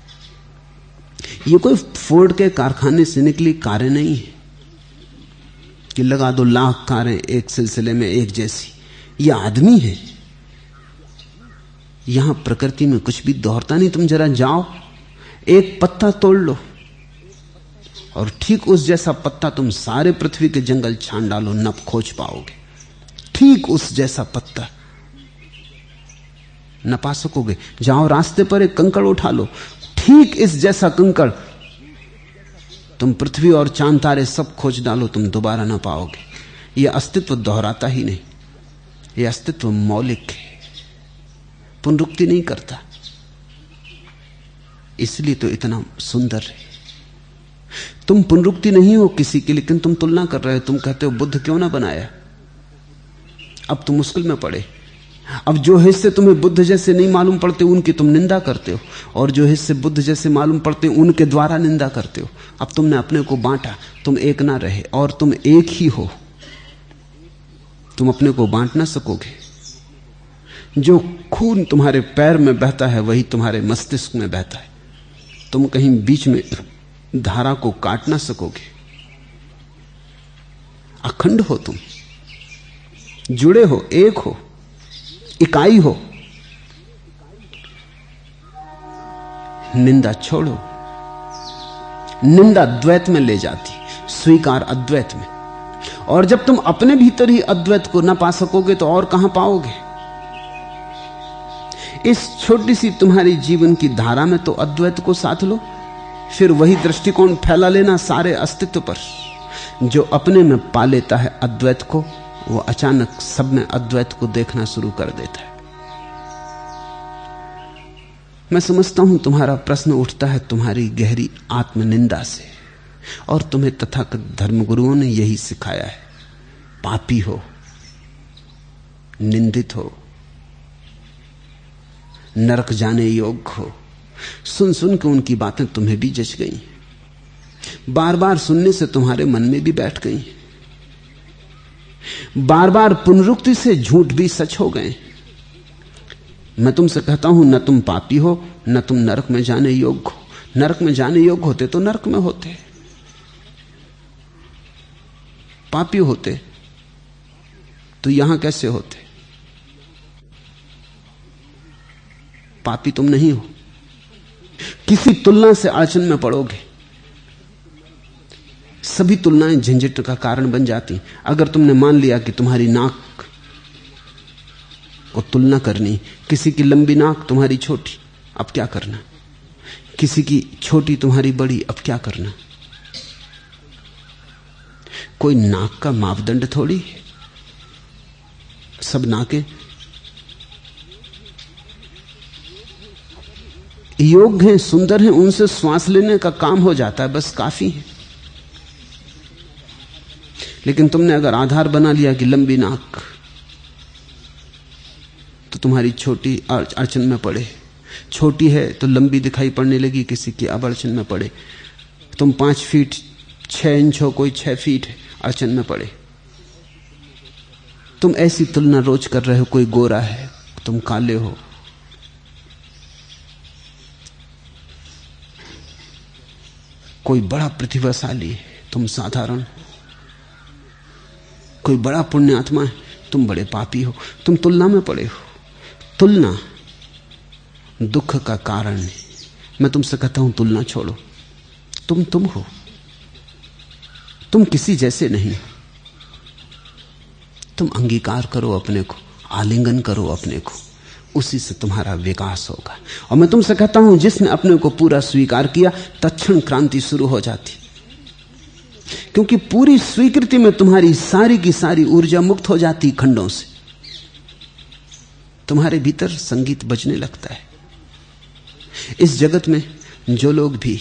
ये कोई फोर्ड के कारखाने से निकली कारें नहीं है कि लगा दो लाख कारें एक सिलसिले में एक जैसी। ये आदमी है। यहां प्रकृति में कुछ भी दोहरता नहीं। तुम जरा जाओ, एक पत्ता तोड़ लो और ठीक उस जैसा पत्ता तुम सारे पृथ्वी के जंगल छान डालो, न खोज पाओगे। ठीक उस जैसा पत्ता न पा सकोगे। जाओ रास्ते पर एक कंकड़ उठा लो, ठीक इस जैसा कंकड़ तुम पृथ्वी और चांद तारे सब खोज डालो, तुम दोबारा ना पाओगे। यह अस्तित्व दोहराता ही नहीं। यह अस्तित्व मौलिक है, पुनरुक्ति नहीं करता। इसलिए तो इतना सुंदर है। तुम पुनरुक्ति नहीं हो किसी की, लेकिन तुम तुलना कर रहे हो। तुम कहते हो बुद्ध क्यों ना बनाया। अब तुम मुश्किल में पड़े। अब जो हिस्से तुम्हें बुद्ध जैसे नहीं मालूम पड़ते उनकी तुम निंदा करते हो, और जो हिस्से बुद्ध जैसे मालूम पड़ते उनके द्वारा निंदा करते हो। अब तुमने अपने को बांटा, तुम एक ना रहे और तुम एक ही हो। तुम अपने को बांट ना सकोगे। जो खून तुम्हारे पैर में बहता है वही तुम्हारे मस्तिष्क में बहता है। तुम कहीं बीच में धारा को काट ना सकोगे। अखंड हो, तुम जुड़े हो, एक हो, इकाई हो। निंदा छोड़ो। निंदा द्वैत में ले जाती, स्वीकार अद्वैत में। और जब तुम अपने भीतर ही अद्वैत को ना पा सकोगे तो और कहां पाओगे। इस छोटी सी तुम्हारी जीवन की धारा में तो अद्वैत को साथ लो, फिर वही दृष्टिकोण फैला लेना सारे अस्तित्व पर। जो अपने में पा लेता है अद्वैत को, वो अचानक सब में अद्वैत को देखना शुरू कर देता है। मैं समझता हूं तुम्हारा प्रश्न उठता है तुम्हारी गहरी आत्मनिंदा से, और तुम्हें तथाकथित धर्मगुरुओं ने यही सिखाया है। पापी हो, निंदित हो, नरक जाने योग्य हो। सुन सुन के उनकी बातें तुम्हें भी जच गई, बार बार सुनने से तुम्हारे मन में भी बैठ गई, बार बार पुनरुक्ति से झूठ भी सच हो गए। मैं तुमसे कहता हूं न तुम पापी हो, न तुम नरक में जाने योग्य हो। नरक में जाने योग्य होते तो नरक में होते, पापी होते तो यहां कैसे होते? पापी तुम नहीं हो। किसी तुलना से अड़चन में पड़ोगे, सभी तुलनाएं झंझट का कारण बन जाती। अगर तुमने मान लिया कि तुम्हारी नाक को तुलना करनी, किसी की लंबी नाक तुम्हारी छोटी, अब क्या करना? किसी की छोटी तुम्हारी बड़ी, अब क्या करना? कोई नाक का मापदंड थोड़ी है, सब नाकें योग्य हैं, सुंदर हैं, उनसे श्वास लेने का काम हो जाता है, बस काफी है। लेकिन तुमने अगर आधार बना लिया कि लंबी नाक, तो तुम्हारी छोटी अड़चन में पड़े। छोटी है तो लंबी दिखाई पड़ने लगी किसी की, अब अड़चन में पड़े। तुम 5 फीट 6 इंच हो, कोई 6 फीट है, अड़चन में पड़े। तुम ऐसी तुलना रोज कर रहे हो, कोई गोरा है तुम काले हो, कोई बड़ा प्रतिभाशाली है तुम साधारण, कोई बड़ा पुण्यात्मा है तुम बड़े पापी हो। तुम तुलना में पड़े हो। तुलना दुख का कारण है। मैं तुमसे कहता हूं तुलना छोड़ो। तुम हो, तुम किसी जैसे नहीं। तुम अंगीकार करो अपने को, आलिंगन करो अपने को, उसी से तुम्हारा विकास होगा। और मैं तुमसे कहता हूं जिसने अपने को पूरा स्वीकार किया, तत्क्षण क्रांति शुरू हो जाती, क्योंकि पूरी स्वीकृति में तुम्हारी सारी की सारी ऊर्जा मुक्त हो जाती खंडों से। तुम्हारे भीतर संगीत बजने लगता है। इस जगत में जो लोग भी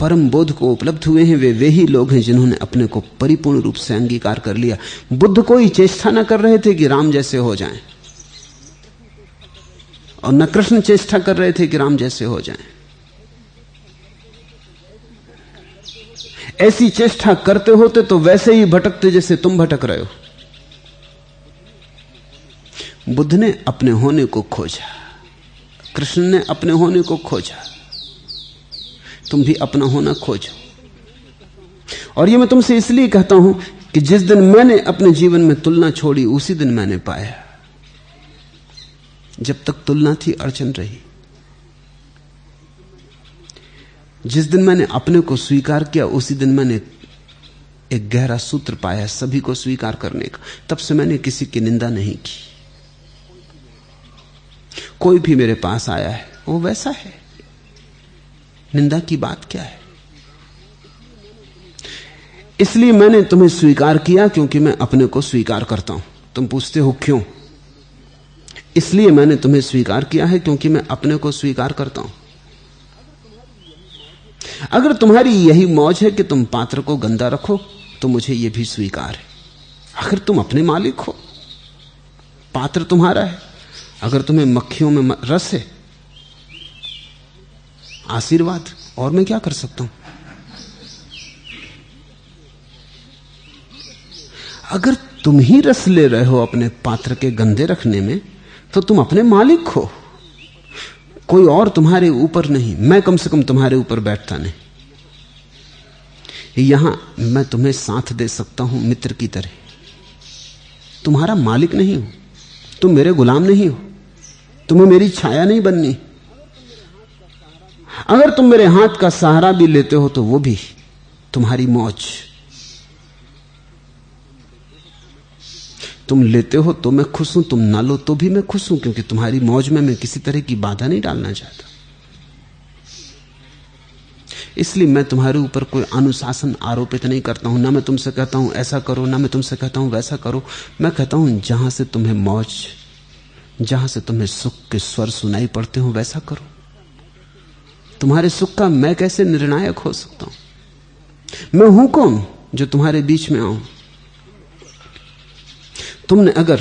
परम बोध को उपलब्ध हुए हैं, वे ही लोग हैं जिन्होंने अपने को परिपूर्ण रूप से अंगीकार कर लिया। बुद्ध कोई चेष्टा न कर रहे थे कि राम जैसे हो जाएं, और न कृष्ण चेष्टा कर रहे थे कि राम जैसे हो जाएं। ऐसी चेष्टा करते होते तो वैसे ही भटकते जैसे तुम भटक रहे हो। बुद्ध ने अपने होने को खोजा, कृष्ण ने अपने होने को खोजा, तुम भी अपना होना खोजो। और ये मैं तुमसे इसलिए कहता हूं कि जिस दिन मैंने अपने जीवन में तुलना छोड़ी, उसी दिन मैंने पाया। जब तक तुलना थी अड़चन रही। जिस दिन मैंने अपने को स्वीकार किया, उसी दिन मैंने एक गहरा सूत्र पाया सभी को स्वीकार करने का। तब से मैंने किसी की निंदा नहीं की। कोई भी मेरे पास आया है वो वैसा है, निंदा की बात क्या है? इसलिए मैंने तुम्हें स्वीकार किया क्योंकि मैं अपने को स्वीकार करता हूं। तुम पूछते हो क्यों? इसलिए मैंने तुम्हें स्वीकार किया है क्योंकि मैं अपने को स्वीकार करता हूं। अगर तुम्हारी यही मौज है कि तुम पात्र को गंदा रखो, तो मुझे यह भी स्वीकार है। अगर तुम अपने मालिक हो, पात्र तुम्हारा है, अगर तुम्हें मक्खियों में रस है, आशीर्वाद, और मैं क्या कर सकता हूं? अगर तुम ही रस ले रहे हो अपने पात्र के गंदे रखने में, तो तुम अपने मालिक हो, कोई और तुम्हारे ऊपर नहीं। मैं कम से कम तुम्हारे ऊपर बैठता नहीं। यहां मैं तुम्हें साथ दे सकता हूं मित्र की तरह, तुम्हारा मालिक नहीं हो, तुम मेरे गुलाम नहीं हो, तुम्हें मेरी छाया नहीं बननी। अगर तुम मेरे हाथ का सहारा भी लेते हो तो वो भी तुम्हारी मौज। तुम लेते हो तो मैं खुश हूं, तुम ना लो तो भी मैं खुश हूं, क्योंकि तुम्हारी मौज में मैं किसी तरह की बाधा नहीं डालना चाहता। इसलिए मैं तुम्हारे ऊपर कोई अनुशासन आरोपित नहीं करता हूं। ना मैं तुमसे कहता हूं ऐसा करो, ना मैं तुमसे कहता हूं वैसा करो। मैं कहता हूं जहां से तुम्हें मौज, जहां से तुम्हें सुख के स्वर सुनाई पड़ते हो, वैसा करो। तुम्हारे सुख का मैं कैसे निर्णायक हो सकता हूं? मैं हूं कौन जो तुम्हारे बीच में आऊं? तुमने अगर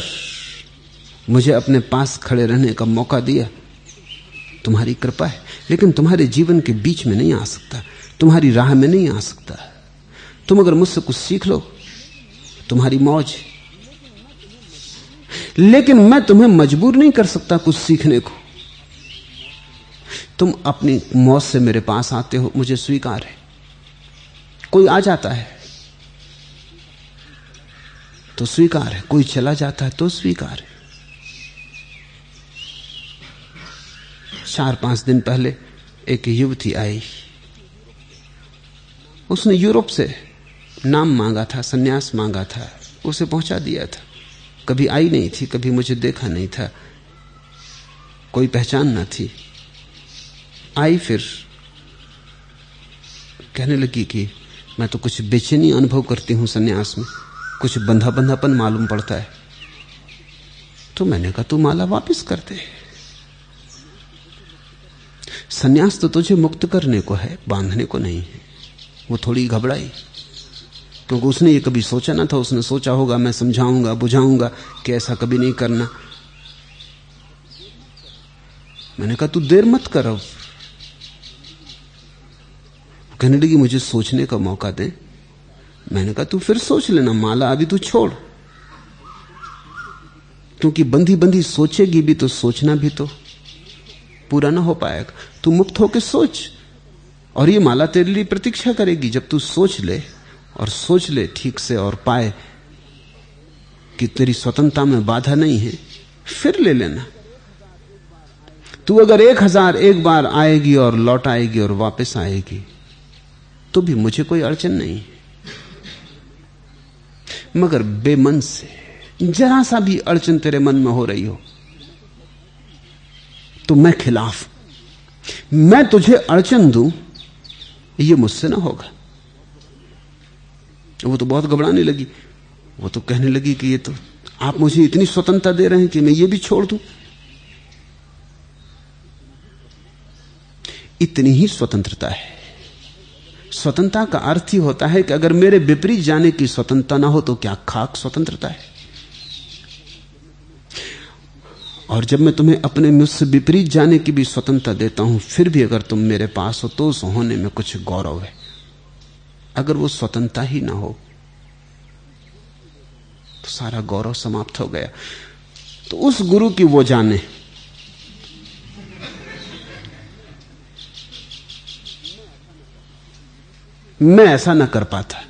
मुझे अपने पास खड़े रहने का मौका दिया, तुम्हारी कृपा है, लेकिन तुम्हारे जीवन के बीच में नहीं आ सकता, तुम्हारी राह में नहीं आ सकता। तुम अगर मुझसे कुछ सीख लो, तुम्हारी मौज, लेकिन मैं तुम्हें मजबूर नहीं कर सकता कुछ सीखने को, तुम अपनी मौत से मेरे पास आते हो, मुझे स्वीकार है। कोई आ जाता है तो स्वीकार है, कोई चला जाता है तो स्वीकार है। 4-5 दिन पहले एक युवती आई, उसने यूरोप से नाम मांगा था, सन्यास मांगा था, उसे पहुंचा दिया था। कभी आई नहीं थी, कभी मुझे देखा नहीं था, कोई पहचान न थी। आई, फिर कहने लगी कि मैं तो कुछ बेचैनी अनुभव करती हूं सन्यास में, कुछ बंधा बंधापन मालूम पड़ता है। तो मैंने कहा तू माला वापस कर दे, सन्यास तो तुझे मुक्त करने को है, बांधने को नहीं है। वो थोड़ी घबराई, क्योंकि उसने ये कभी सोचा ना था। उसने सोचा होगा मैं समझाऊंगा बुझाऊंगा कि ऐसा कभी नहीं करना। मैंने कहा तू देर मत कर। अब कहने लगी मुझे सोचने का मौका दे। मैंने कहा तू फिर सोच लेना, माला अभी तू छोड़, क्योंकि बंधी बंधी सोचेगी भी तो सोचना भी तो पूरा ना हो पाएगा। तू मुक्त होकर सोच, और ये माला तेरे लिए प्रतीक्षा करेगी। जब तू सोच ले, और सोच ले ठीक से, और पाए कि तेरी स्वतंत्रता में बाधा नहीं है, फिर ले लेना। तू अगर 1001 बार आएगी और लौट आएगी और वापस आएगी तो भी मुझे कोई अड़चन नहीं, मगर बेमन से जरा सा भी अड़चन तेरे मन में हो रही हो तो मैं खिलाफ, मैं तुझे अड़चन दूं, ये मुझसे ना होगा। वो तो बहुत घबराने लगी। वो तो कहने लगी कि ये तो आप मुझे इतनी स्वतंत्रता दे रहे हैं कि मैं ये भी छोड़ दूं। इतनी ही स्वतंत्रता है। स्वतंत्रता का अर्थ ही होता है कि अगर मेरे विपरीत जाने की स्वतंत्रता ना हो तो क्या खाक स्वतंत्रता है। और जब मैं तुम्हें अपने मुझसे विपरीत जाने की भी स्वतंत्रता देता हूं, फिर भी अगर तुम मेरे पास हो तो उस होने में कुछ गौरव है। अगर वो स्वतंत्रता ही ना हो तो सारा गौरव समाप्त हो गया। तो उस गुरु की वो जाने, मैं ऐसा ना कर पाता।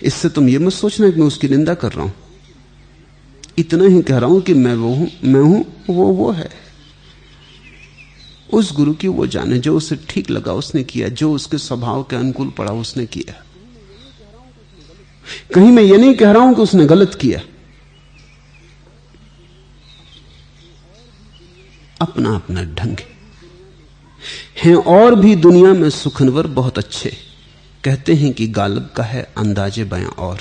इससे तुम ये मत सोचना कि मैं उसकी निंदा कर रहा हूं। इतना ही कह रहा हूं कि मैं वो हूं, मैं हूं, वो है। उस गुरु की वो जाने, जो उसे ठीक लगा उसने किया, जो उसके स्वभाव के अनुकूल पड़ा उसने किया। कहीं मैं ये नहीं कह रहा हूं कि उसने गलत किया। अपना अपना ढंग है। और भी दुनिया में सुखनवर बहुत अच्छे, कहते हैं कि गालिब का है अंदाजे बयां। और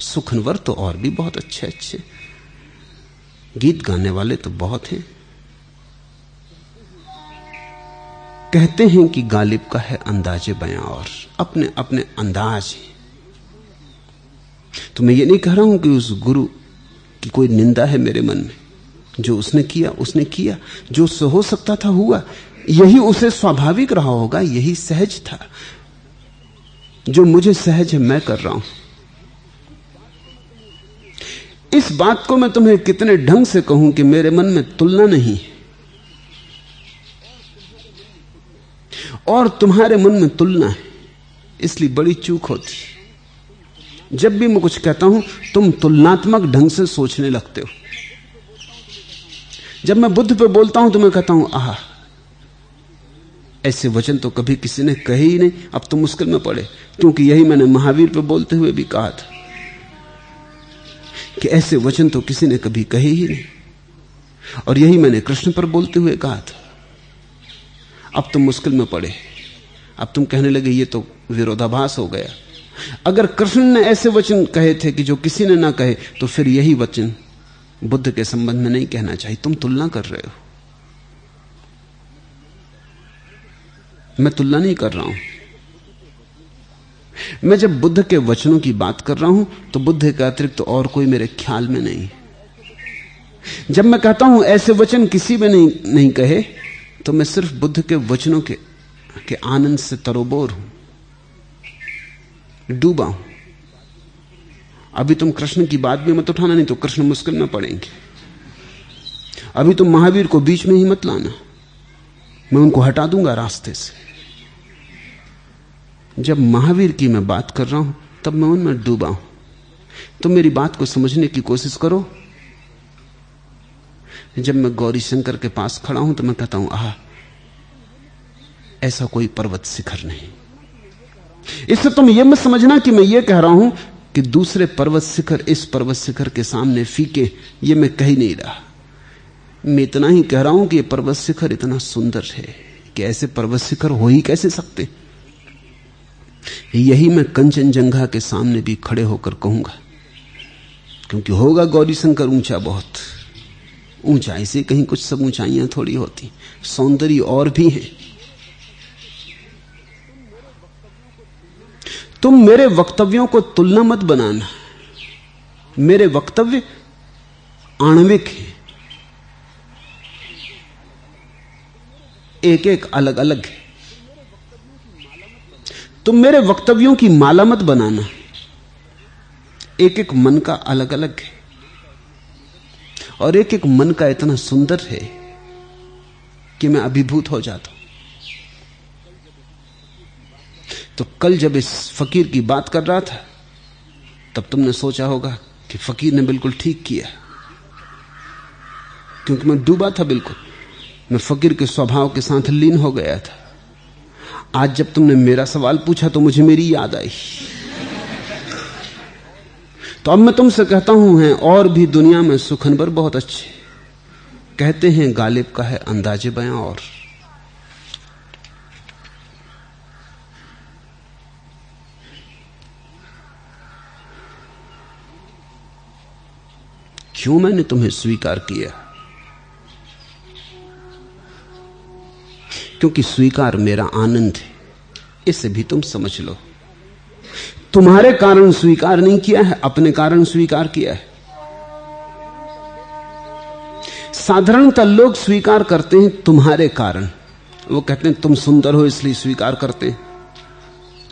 सुखनवर तो और भी बहुत अच्छे अच्छे, गीत गाने वाले तो बहुत हैं। कहते हैं कि गालिब का है अंदाजे बयां, और अपने अपने अंदाज है। तो मैं ये नहीं कह रहा हूं कि उस गुरु की कोई निंदा है मेरे मन में। जो उसने किया उसने किया, जो उससे हो सकता था हुआ। यही उसे स्वाभाविक रहा होगा, यही सहज था। जो मुझे सहज है मैं कर रहा हूं। इस बात को मैं तुम्हें कितने ढंग से कहूं कि मेरे मन में तुलना नहीं है, और तुम्हारे मन में तुलना है, इसलिए बड़ी चूक होती। जब भी मैं कुछ कहता हूं तुम तुलनात्मक ढंग से सोचने लगते हो। जब मैं बुद्ध पे बोलता हूं तो मैं कहता हूं आह, ऐसे वचन तो कभी किसी ने कहे ही नहीं, अब तो मुश्किल में पड़े। क्योंकि यही मैंने महावीर पे बोलते हुए भी कहा था कि ऐसे वचन तो किसी ने कभी कहे ही नहीं, और यही मैंने कृष्ण पर बोलते हुए कहा था। अब तुम मुश्किल में पड़े, अब तुम कहने लगे ये तो विरोधाभास हो गया। अगर कृष्ण ने ऐसे वचन कहे थे कि जो किसी ने ना कहे, तो फिर यही वचन बुद्ध के संबंध में नहीं कहना चाहिए। तुम तुलना कर रहे हो। मैं तुलना नहीं कर रहा हूं। मैं जब बुद्ध के वचनों की बात कर रहा हूं तो बुद्ध के अतिरिक्त तो और कोई मेरे ख्याल में नहीं। जब मैं कहता हूं ऐसे वचन किसी में नहीं कहे, तो मैं सिर्फ बुद्ध के वचनों के आनंद से तरोबोर हूं, डूबा हूं। अभी तुम कृष्ण की बात भी मत उठाना, नहीं तो कृष्ण मुश्किल में पड़ेंगे। अभी तुम महावीर को बीच में ही मत लाना। मैं उनको हटा दूंगा रास्ते से। जब महावीर की मैं बात कर रहा हूं तब मैं उनमें डूबा हूं। तो मेरी बात को समझने की कोशिश करो। जब मैं गौरी शंकर के पास खड़ा हूं तो मैं कहता हूं, आह, ऐसा कोई पर्वत शिखर नहीं। इससे तुम यह मत समझना कि मैं यह कह रहा हूं कि दूसरे पर्वत शिखर इस पर्वत शिखर के सामने फीके। ये मैं कह ही नहीं रहा। मैं इतना ही कह रहा हूं कि यह पर्वत शिखर इतना सुंदर है कि ऐसे पर्वत शिखर हो ही कैसे सकते। यही मैं कंचनजंगा के सामने भी खड़े होकर कहूंगा, क्योंकि होगा गौरी शंकर ऊंचा बहुत। ऊंचाई से कहीं कुछ सब ऊंचाइयां थोड़ी होती, सौंदर्य और भी है। तुम मेरे वक्तव्यों को तुलना मत बनाना। मेरे वक्तव्य आणविक हैं, एक एक अलग अलग है। तुम मेरे वक्तव्यों की माला मत बनाना, एक एक मन का अलग अलग है, और एक एक मन का इतना सुंदर है कि मैं अभिभूत हो जाता हूं। तो कल जब इस फकीर की बात कर रहा था तब तुमने सोचा होगा कि फकीर ने बिल्कुल ठीक किया, क्योंकि मैं डूबा था बिल्कुल। मैं फकीर के स्वभाव के साथ लीन हो गया था। आज जब तुमने मेरा सवाल पूछा तो मुझे मेरी याद आई। तो अब मैं तुमसे कहता हूं, हैं और भी दुनिया में सुखनबर बहुत अच्छे। कहते हैं गालिब का है अंदाजे बयां और। क्यों मैंने तुम्हें स्वीकार किया? क्योंकि स्वीकार मेरा आनंद है। इसे भी तुम समझ लो। तुम्हारे कारण स्वीकार नहीं किया है, अपने कारण स्वीकार किया है। साधारणतः लोग स्वीकार करते हैं तुम्हारे कारण। वो कहते हैं तुम सुंदर हो इसलिए स्वीकार करते हैं,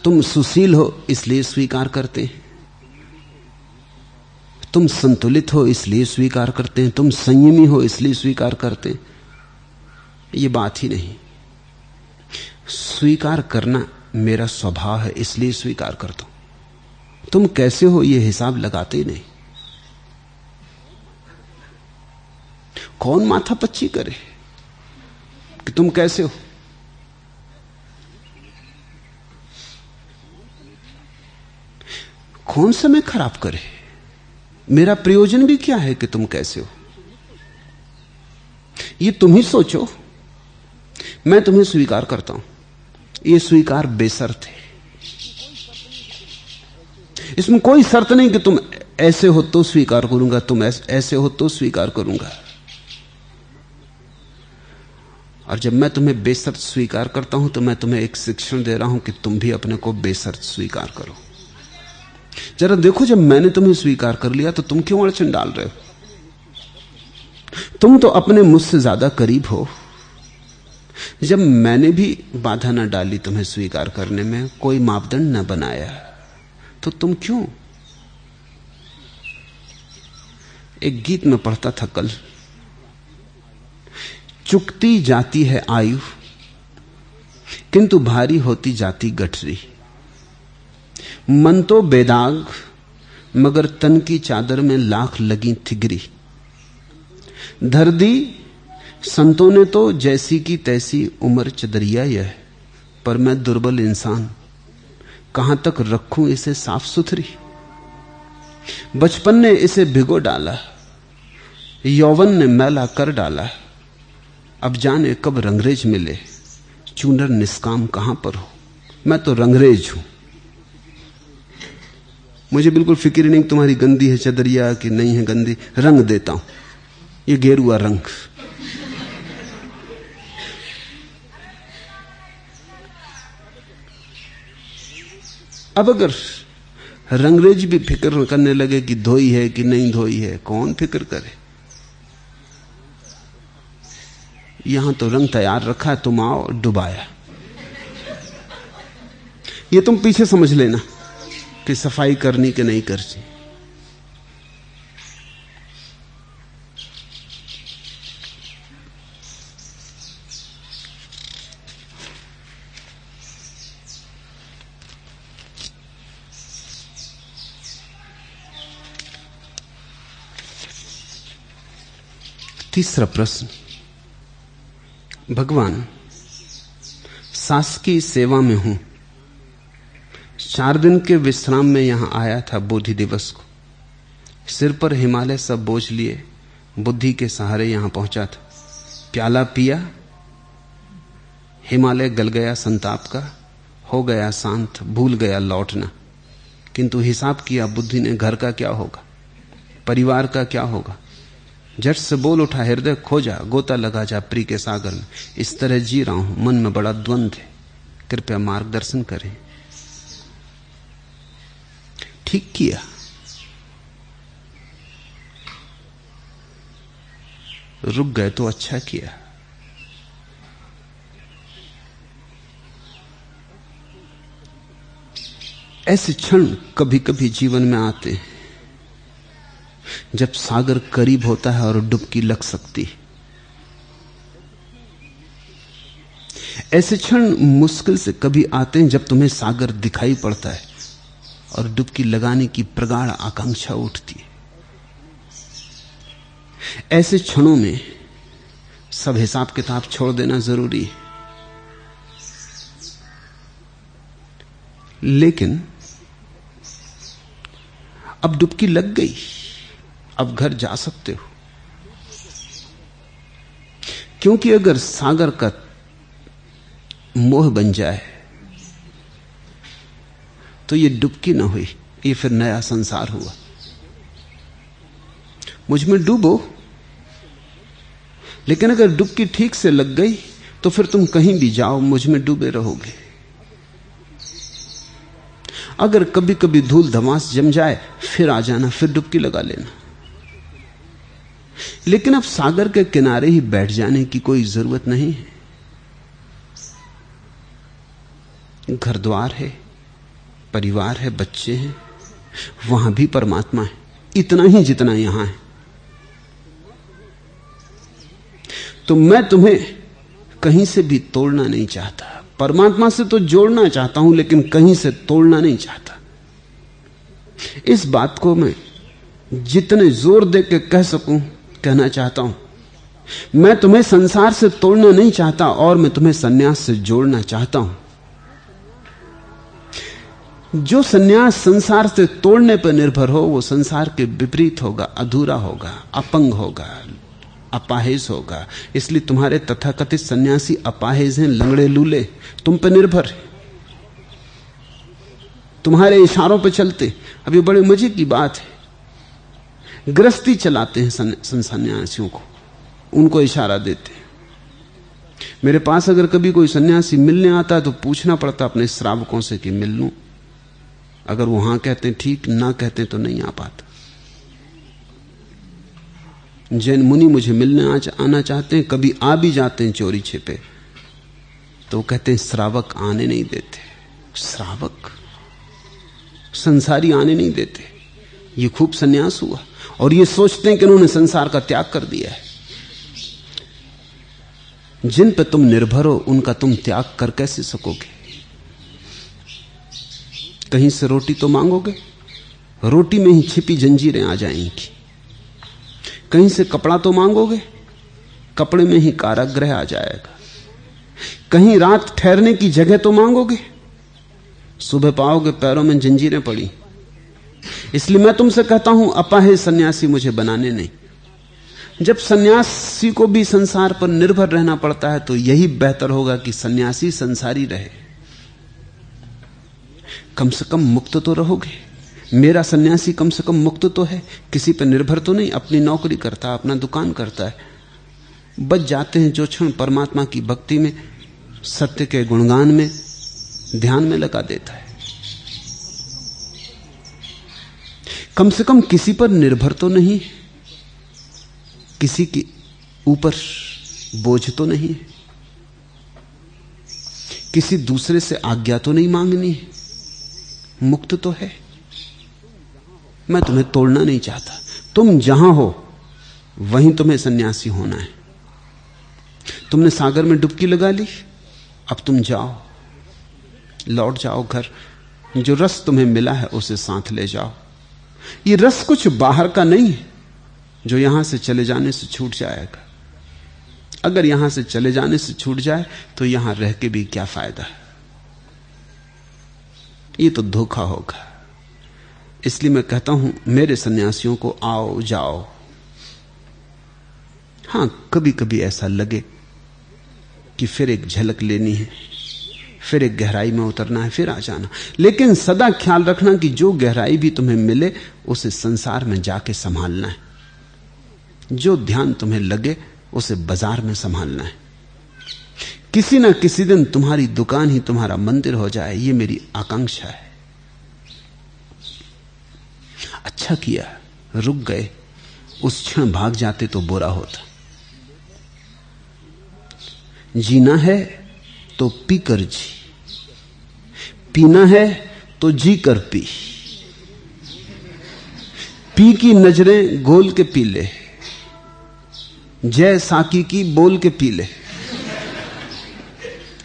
तुम सुशील हो इसलिए स्वीकार करते हैं, तुम संतुलित हो इसलिए स्वीकार करते हैं, तुम संयमी हो इसलिए स्वीकार करते हैं। ये बात ही नहीं। स्वीकार करना मेरा स्वभाव है, इसलिए स्वीकार करता हूं। तुम कैसे हो यह हिसाब लगाते ही नहीं। कौन माथा पच्ची करे कि तुम कैसे हो? कौन समय खराब करे? मेरा प्रयोजन भी क्या है कि तुम कैसे हो? ये तुम ही सोचो। मैं तुम्हें स्वीकार करता हूं, यह स्वीकार बेशर्त है। इसमें कोई शर्त नहीं कि तुम ऐसे हो तो स्वीकार करूंगा, तुम ऐसे हो तो स्वीकार करूंगा। और जब मैं तुम्हें बेशर्त स्वीकार करता हूं तो मैं तुम्हें एक शिक्षण दे रहा हूं कि तुम भी अपने को बेशर्त स्वीकार करो। जरा देखो, जब मैंने तुम्हें स्वीकार कर लिया तो तुम क्यों अड़चन डाल रहे हो? तुम तो अपने मुझसे ज्यादा करीब हो। जब मैंने भी बाधा न डाली तुम्हें स्वीकार करने में, कोई मापदंड न बनाया, तो तुम क्यों? एक गीत में पढ़ता था कल, चुकती जाती है आयु किंतु भारी होती जाती गठरी। मन तो बेदाग मगर तन की चादर में लाख लगी थिगरी। धर दी संतों ने तो जैसी की तैसी उम्र चदरिया यह, पर मैं दुर्बल इंसान कहां तक रखूं इसे साफ सुथरी। बचपन ने इसे भिगो डाला, यौवन ने मैला कर डाला। अब जाने कब रंगरेज मिले, चूनर निष्काम कहां पर हो। मैं तो रंगरेज हूं, मुझे बिल्कुल फिक्र नहीं तुम्हारी गंदी है चदरिया कि नहीं है गंदी। रंग देता हूं, ये गेरुआ रंग। अब अगर रंगरेज भी फिक्र करने लगे कि धोई है कि नहीं धोई है, कौन फिक्र करे? यहां तो रंग तैयार रखा है, तुम आओ डुबाया। ये तुम पीछे समझ लेना कि सफाई करनी कि नहीं करनी। तीसरा प्रश्न, भगवान, शासकीय सेवा में हूं। 4 दिन के विश्राम में यहां आया था बोधि दिवस को। सिर पर हिमालय सब बोझ लिए बुद्धि के सहारे यहां पहुंचा था। प्याला पिया, हिमालय गल गया संताप का, हो गया शांत, भूल गया लौटना। किंतु हिसाब किया बुद्धि ने, घर का क्या होगा, परिवार का क्या होगा। झट से बोल उठा, हृदय खो जा, गोता लगा जा प्री के सागर में। इस तरह जी रहा हूं, मन में बड़ा द्वंद्व है, कृपया मार्गदर्शन करें। ठीक किया, रुक गए तो अच्छा किया। ऐसे क्षण कभी कभी जीवन में आते हैं जब सागर करीब होता है और डुबकी लग सकती है। ऐसे क्षण मुश्किल से कभी आते हैं जब तुम्हें सागर दिखाई पड़ता है और डुबकी लगाने की प्रगाढ़ आकांक्षा उठती है। ऐसे क्षणों में सब हिसाब किताब छोड़ देना जरूरी है। लेकिन अब डुबकी लग गई, अब घर जा सकते हो। क्योंकि अगर सागर का मोह बन जाए तो ये डुबकी ना हुई, ये फिर नया संसार हुआ। मुझ में डूबो, लेकिन अगर डुबकी ठीक से लग गई तो फिर तुम कहीं भी जाओ, मुझ में डूबे रहोगे। अगर कभी कभी धूल धमास जम जाए फिर आ जाना, फिर डुबकी लगा लेना। लेकिन अब सागर के किनारे ही बैठ जाने की कोई जरूरत नहीं है। घर द्वार है, परिवार है, बच्चे हैं, वहां भी परमात्मा है, इतना ही जितना यहां है। तो मैं तुम्हें कहीं से भी तोड़ना नहीं चाहता। परमात्मा से तो जोड़ना चाहता हूं, लेकिन कहीं से तोड़ना नहीं चाहता। इस बात को मैं जितने जोर दे के कह सकूं कहना चाहता हूं। मैं तुम्हें संसार से तोड़ना नहीं चाहता और मैं तुम्हें सन्यास से जोड़ना चाहता हूं। जो सन्यास संसार से तोड़ने पर निर्भर हो वो संसार के विपरीत होगा, अधूरा होगा, अपंग होगा, अपाहिज होगा। इसलिए तुम्हारे तथाकथित सन्यासी अपाहिज हैं, लंगड़े लूले, तुम पर निर्भर है, तुम्हारे इशारों पर चलते। अब ये बड़े मजे की बात है, गृहस्थी चलाते हैं सन्यासियों को, उनको इशारा देते हैं। मेरे पास अगर कभी कोई सन्यासी मिलने आता है तो पूछना पड़ता अपने श्रावकों से कि मिल लूं। अगर वो हां कहते हैं ठीक, ना कहते तो नहीं आ पाता। जैन मुनि मुझे मिलने आना चाहते हैं, कभी आ भी जाते हैं चोरी छिपे, तो कहते हैं श्रावक आने नहीं देते। श्रावक, संसारी आने नहीं देते। ये खूब सन्यास हुआ और ये सोचते हैं कि उन्होंने संसार का त्याग कर दिया है। जिन पे तुम निर्भर हो उनका तुम त्याग कर कैसे सकोगे? कहीं से रोटी तो मांगोगे, रोटी में ही छिपी जंजीरें आ जाएंगी। कहीं से कपड़ा तो मांगोगे, कपड़े में ही कारागृह आ जाएगा। कहीं रात ठहरने की जगह तो मांगोगे, सुबह पाओगे पैरों में जंजीरें पड़ी। इसलिए मैं तुमसे कहता हूं, अपाहिज सन्यासी मुझे बनाने नहीं। जब सन्यासी को भी संसार पर निर्भर रहना पड़ता है तो यही बेहतर होगा कि सन्यासी संसारी रहे। कम से कम मुक्त तो रहोगे। मेरा सन्यासी कम से कम मुक्त तो है, किसी पर निर्भर तो नहीं, अपनी नौकरी करता है, अपना दुकान करता है। बच जाते हैं जो क्षण परमात्मा की भक्ति में, सत्य के गुणगान में, ध्यान में लगा देता है। कम से कम किसी पर निर्भर तो नहीं, किसी के ऊपर बोझ तो नहीं, किसी दूसरे से आज्ञा तो नहीं मांगनी, मुक्त तो है। मैं तुम्हें तोड़ना नहीं चाहता। तुम जहां हो वहीं तुम्हें सन्यासी होना है। तुमने सागर में डुबकी लगा ली, अब तुम जाओ, लौट जाओ घर। जो रस तुम्हें मिला है उसे साथ ले जाओ। ये रस कुछ बाहर का नहीं है, जो यहां से चले जाने से छूट जाएगा। अगर यहां से चले जाने से छूट जाए तो यहां रह के भी क्या फायदा है? ये तो धोखा होगा। इसलिए मैं कहता हूं मेरे सन्यासियों को, आओ जाओ। हां, कभी कभी ऐसा लगे कि फिर एक झलक लेनी है, फिर एक गहराई में उतरना है, फिर आ जाना। लेकिन सदा ख्याल रखना कि जो गहराई भी तुम्हें मिले उसे संसार में जाके संभालना है। जो ध्यान तुम्हें लगे उसे बाजार में संभालना है। किसी ना किसी दिन तुम्हारी दुकान ही तुम्हारा मंदिर हो जाए, ये मेरी आकांक्षा है। अच्छा किया रुक गए, उस क्षण भाग जाते तो बुरा होता। जीना है तो पी कर जी, पीना है तो जी कर पी। पी की नजरें गोल के पी ले, जय साकी की बोल के पी ले,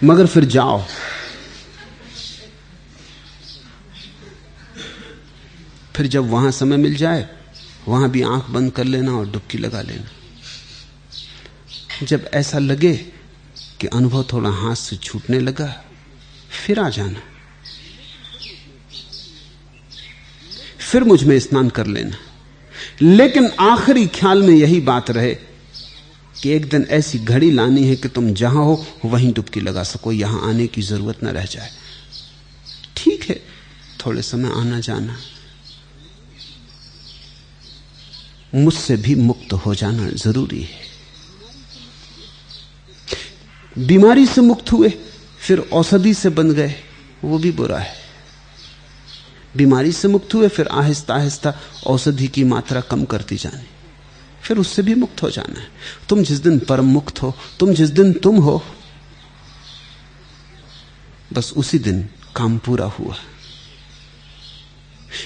मगर फिर जाओ। फिर जब वहां समय मिल जाए वहां भी आंख बंद कर लेना और डुबकी लगा लेना। जब ऐसा लगे कि अनुभव थोड़ा हाथ से छूटने लगा, फिर आ जाना, फिर मुझ में स्नान कर लेना। लेकिन आखिरी ख्याल में यही बात रहे कि एक दिन ऐसी घड़ी लानी है कि तुम जहां हो वहीं डुबकी लगा सको, यहां आने की जरूरत न रह जाए। ठीक है, थोड़े समय आना जाना, मुझसे भी मुक्त हो जाना जरूरी है। बीमारी से मुक्त हुए फिर औषधि से बन गए, वो भी बुरा है। बीमारी से मुक्त हुए फिर आहिस्ता आहिस्ता औषधि की मात्रा कम करती जानी, फिर उससे भी मुक्त हो जाना है। तुम जिस दिन परम मुक्त हो, तुम जिस दिन तुम हो, बस उसी दिन काम पूरा हुआ।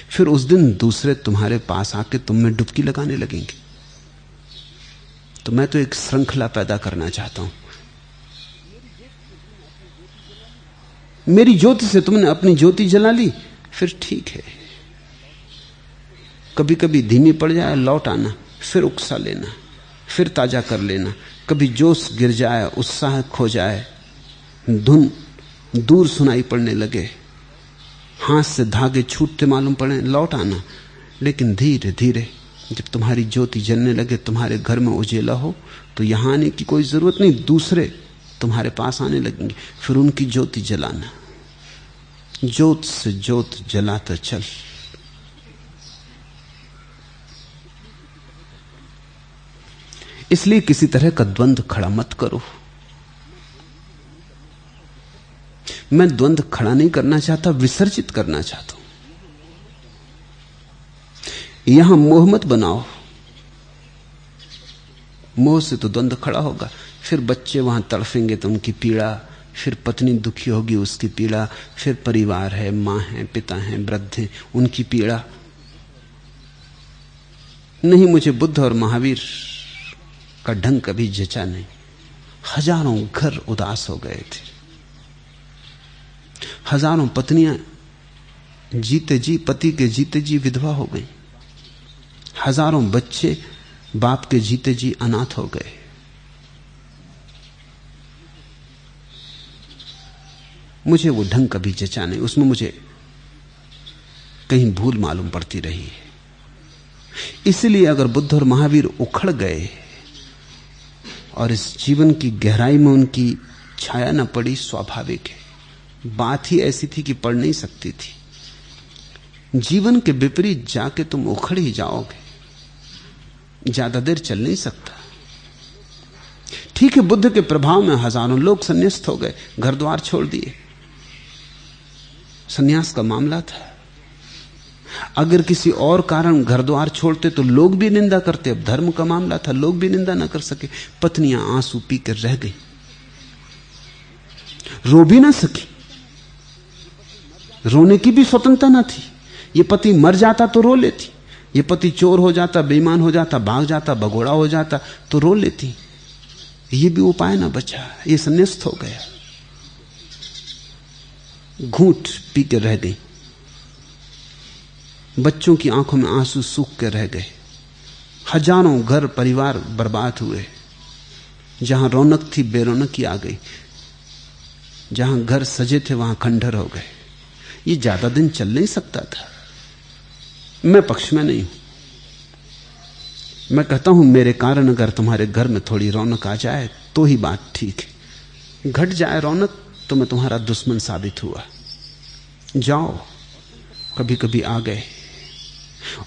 फिर उस दिन दूसरे तुम्हारे पास आके तुम में डुबकी लगाने लगेंगे। तो मैं तो एक श्रृंखला पैदा करना चाहता हूं। मेरी ज्योति से तुमने अपनी ज्योति जला ली, फिर ठीक है। कभी कभी धीमी पड़ जाए, लौट आना, फिर उकसा लेना, फिर ताजा कर लेना। कभी जोश गिर जाए, उत्साह खो जाए, धुन दूर सुनाई पड़ने लगे, हाथ से धागे छूटते मालूम पड़े, लौट आना। लेकिन धीरे धीरे जब तुम्हारी ज्योति जलने लगे, तुम्हारे घर में उजेला हो, तो यहां आने की कोई जरूरत नहीं, दूसरे तुम्हारे पास आने लगेंगे, फिर उनकी ज्योति जलाना। ज्योत से ज्योत जलाता चल। इसलिए किसी तरह का द्वंद्व खड़ा मत करो। मैं द्वंद्व खड़ा नहीं करना चाहता, विसर्जित करना चाहता हूं। यहां मोह मत बनाओ, मोह से तो द्वंद्व खड़ा होगा। फिर बच्चे वहां तड़फेंगे तो उनकी पीड़ा, फिर पत्नी दुखी होगी उसकी पीड़ा, फिर परिवार है, मां है, पिता है, वृद्ध हैं, उनकी पीड़ा। नहीं, मुझे बुद्ध और महावीर का ढंग कभी जचा नहीं। हजारों घर उदास हो गए थे, हजारों पत्नियां जीते जी, पति के जीते जी विधवा हो गई, हजारों बच्चे बाप के जीते जी अनाथ हो गए। मुझे वो ढंग कभी जचा नहीं, उसमें मुझे कहीं भूल मालूम पड़ती रही है। इसलिए अगर बुद्ध और महावीर उखड़ गए और इस जीवन की गहराई में उनकी छाया न पड़ी, स्वाभाविक है। बात ही ऐसी थी कि पड़ नहीं सकती थी। जीवन के विपरीत जाके तुम उखड़ ही जाओगे, ज्यादा देर चल नहीं सकता। ठीक है, बुद्ध के प्रभाव में हजारों लोग संन्यास्त हो गए, घर द्वार छोड़ दिए, संन्यास का मामला था। अगर किसी और कारण घर द्वार छोड़ते तो लोग भी निंदा करते, अब धर्म का मामला था, लोग भी निंदा ना कर सके। पत्नियां आंसू पी कर रह गई, रो भी ना सकी, रोने की भी स्वतंत्रता ना थी। ये पति मर जाता तो रो लेती, ये पति चोर हो जाता, बेईमान हो जाता, भाग जाता, भगोड़ा हो जाता तो रो लेती। ये भी उपाय ना बचा, ये संन्यास्त हो गया, घूंट पी के रह गई। बच्चों की आंखों में आंसू सूख के रह गए, हजारों घर परिवार बर्बाद हुए। जहां रौनक थी बेरौनकी आ गई, जहां घर सजे थे वहां खंडहर हो गए। ये ज्यादा दिन चल नहीं सकता था। मैं पक्ष में नहीं हूं, मैं कहता हूं मेरे कारण अगर तुम्हारे घर में थोड़ी रौनक आ जाए तो ही बात ठीक है। घट जाए रौनक तो मैं तुम्हारा दुश्मन साबित हुआ। जाओ, कभी कभी आ गए,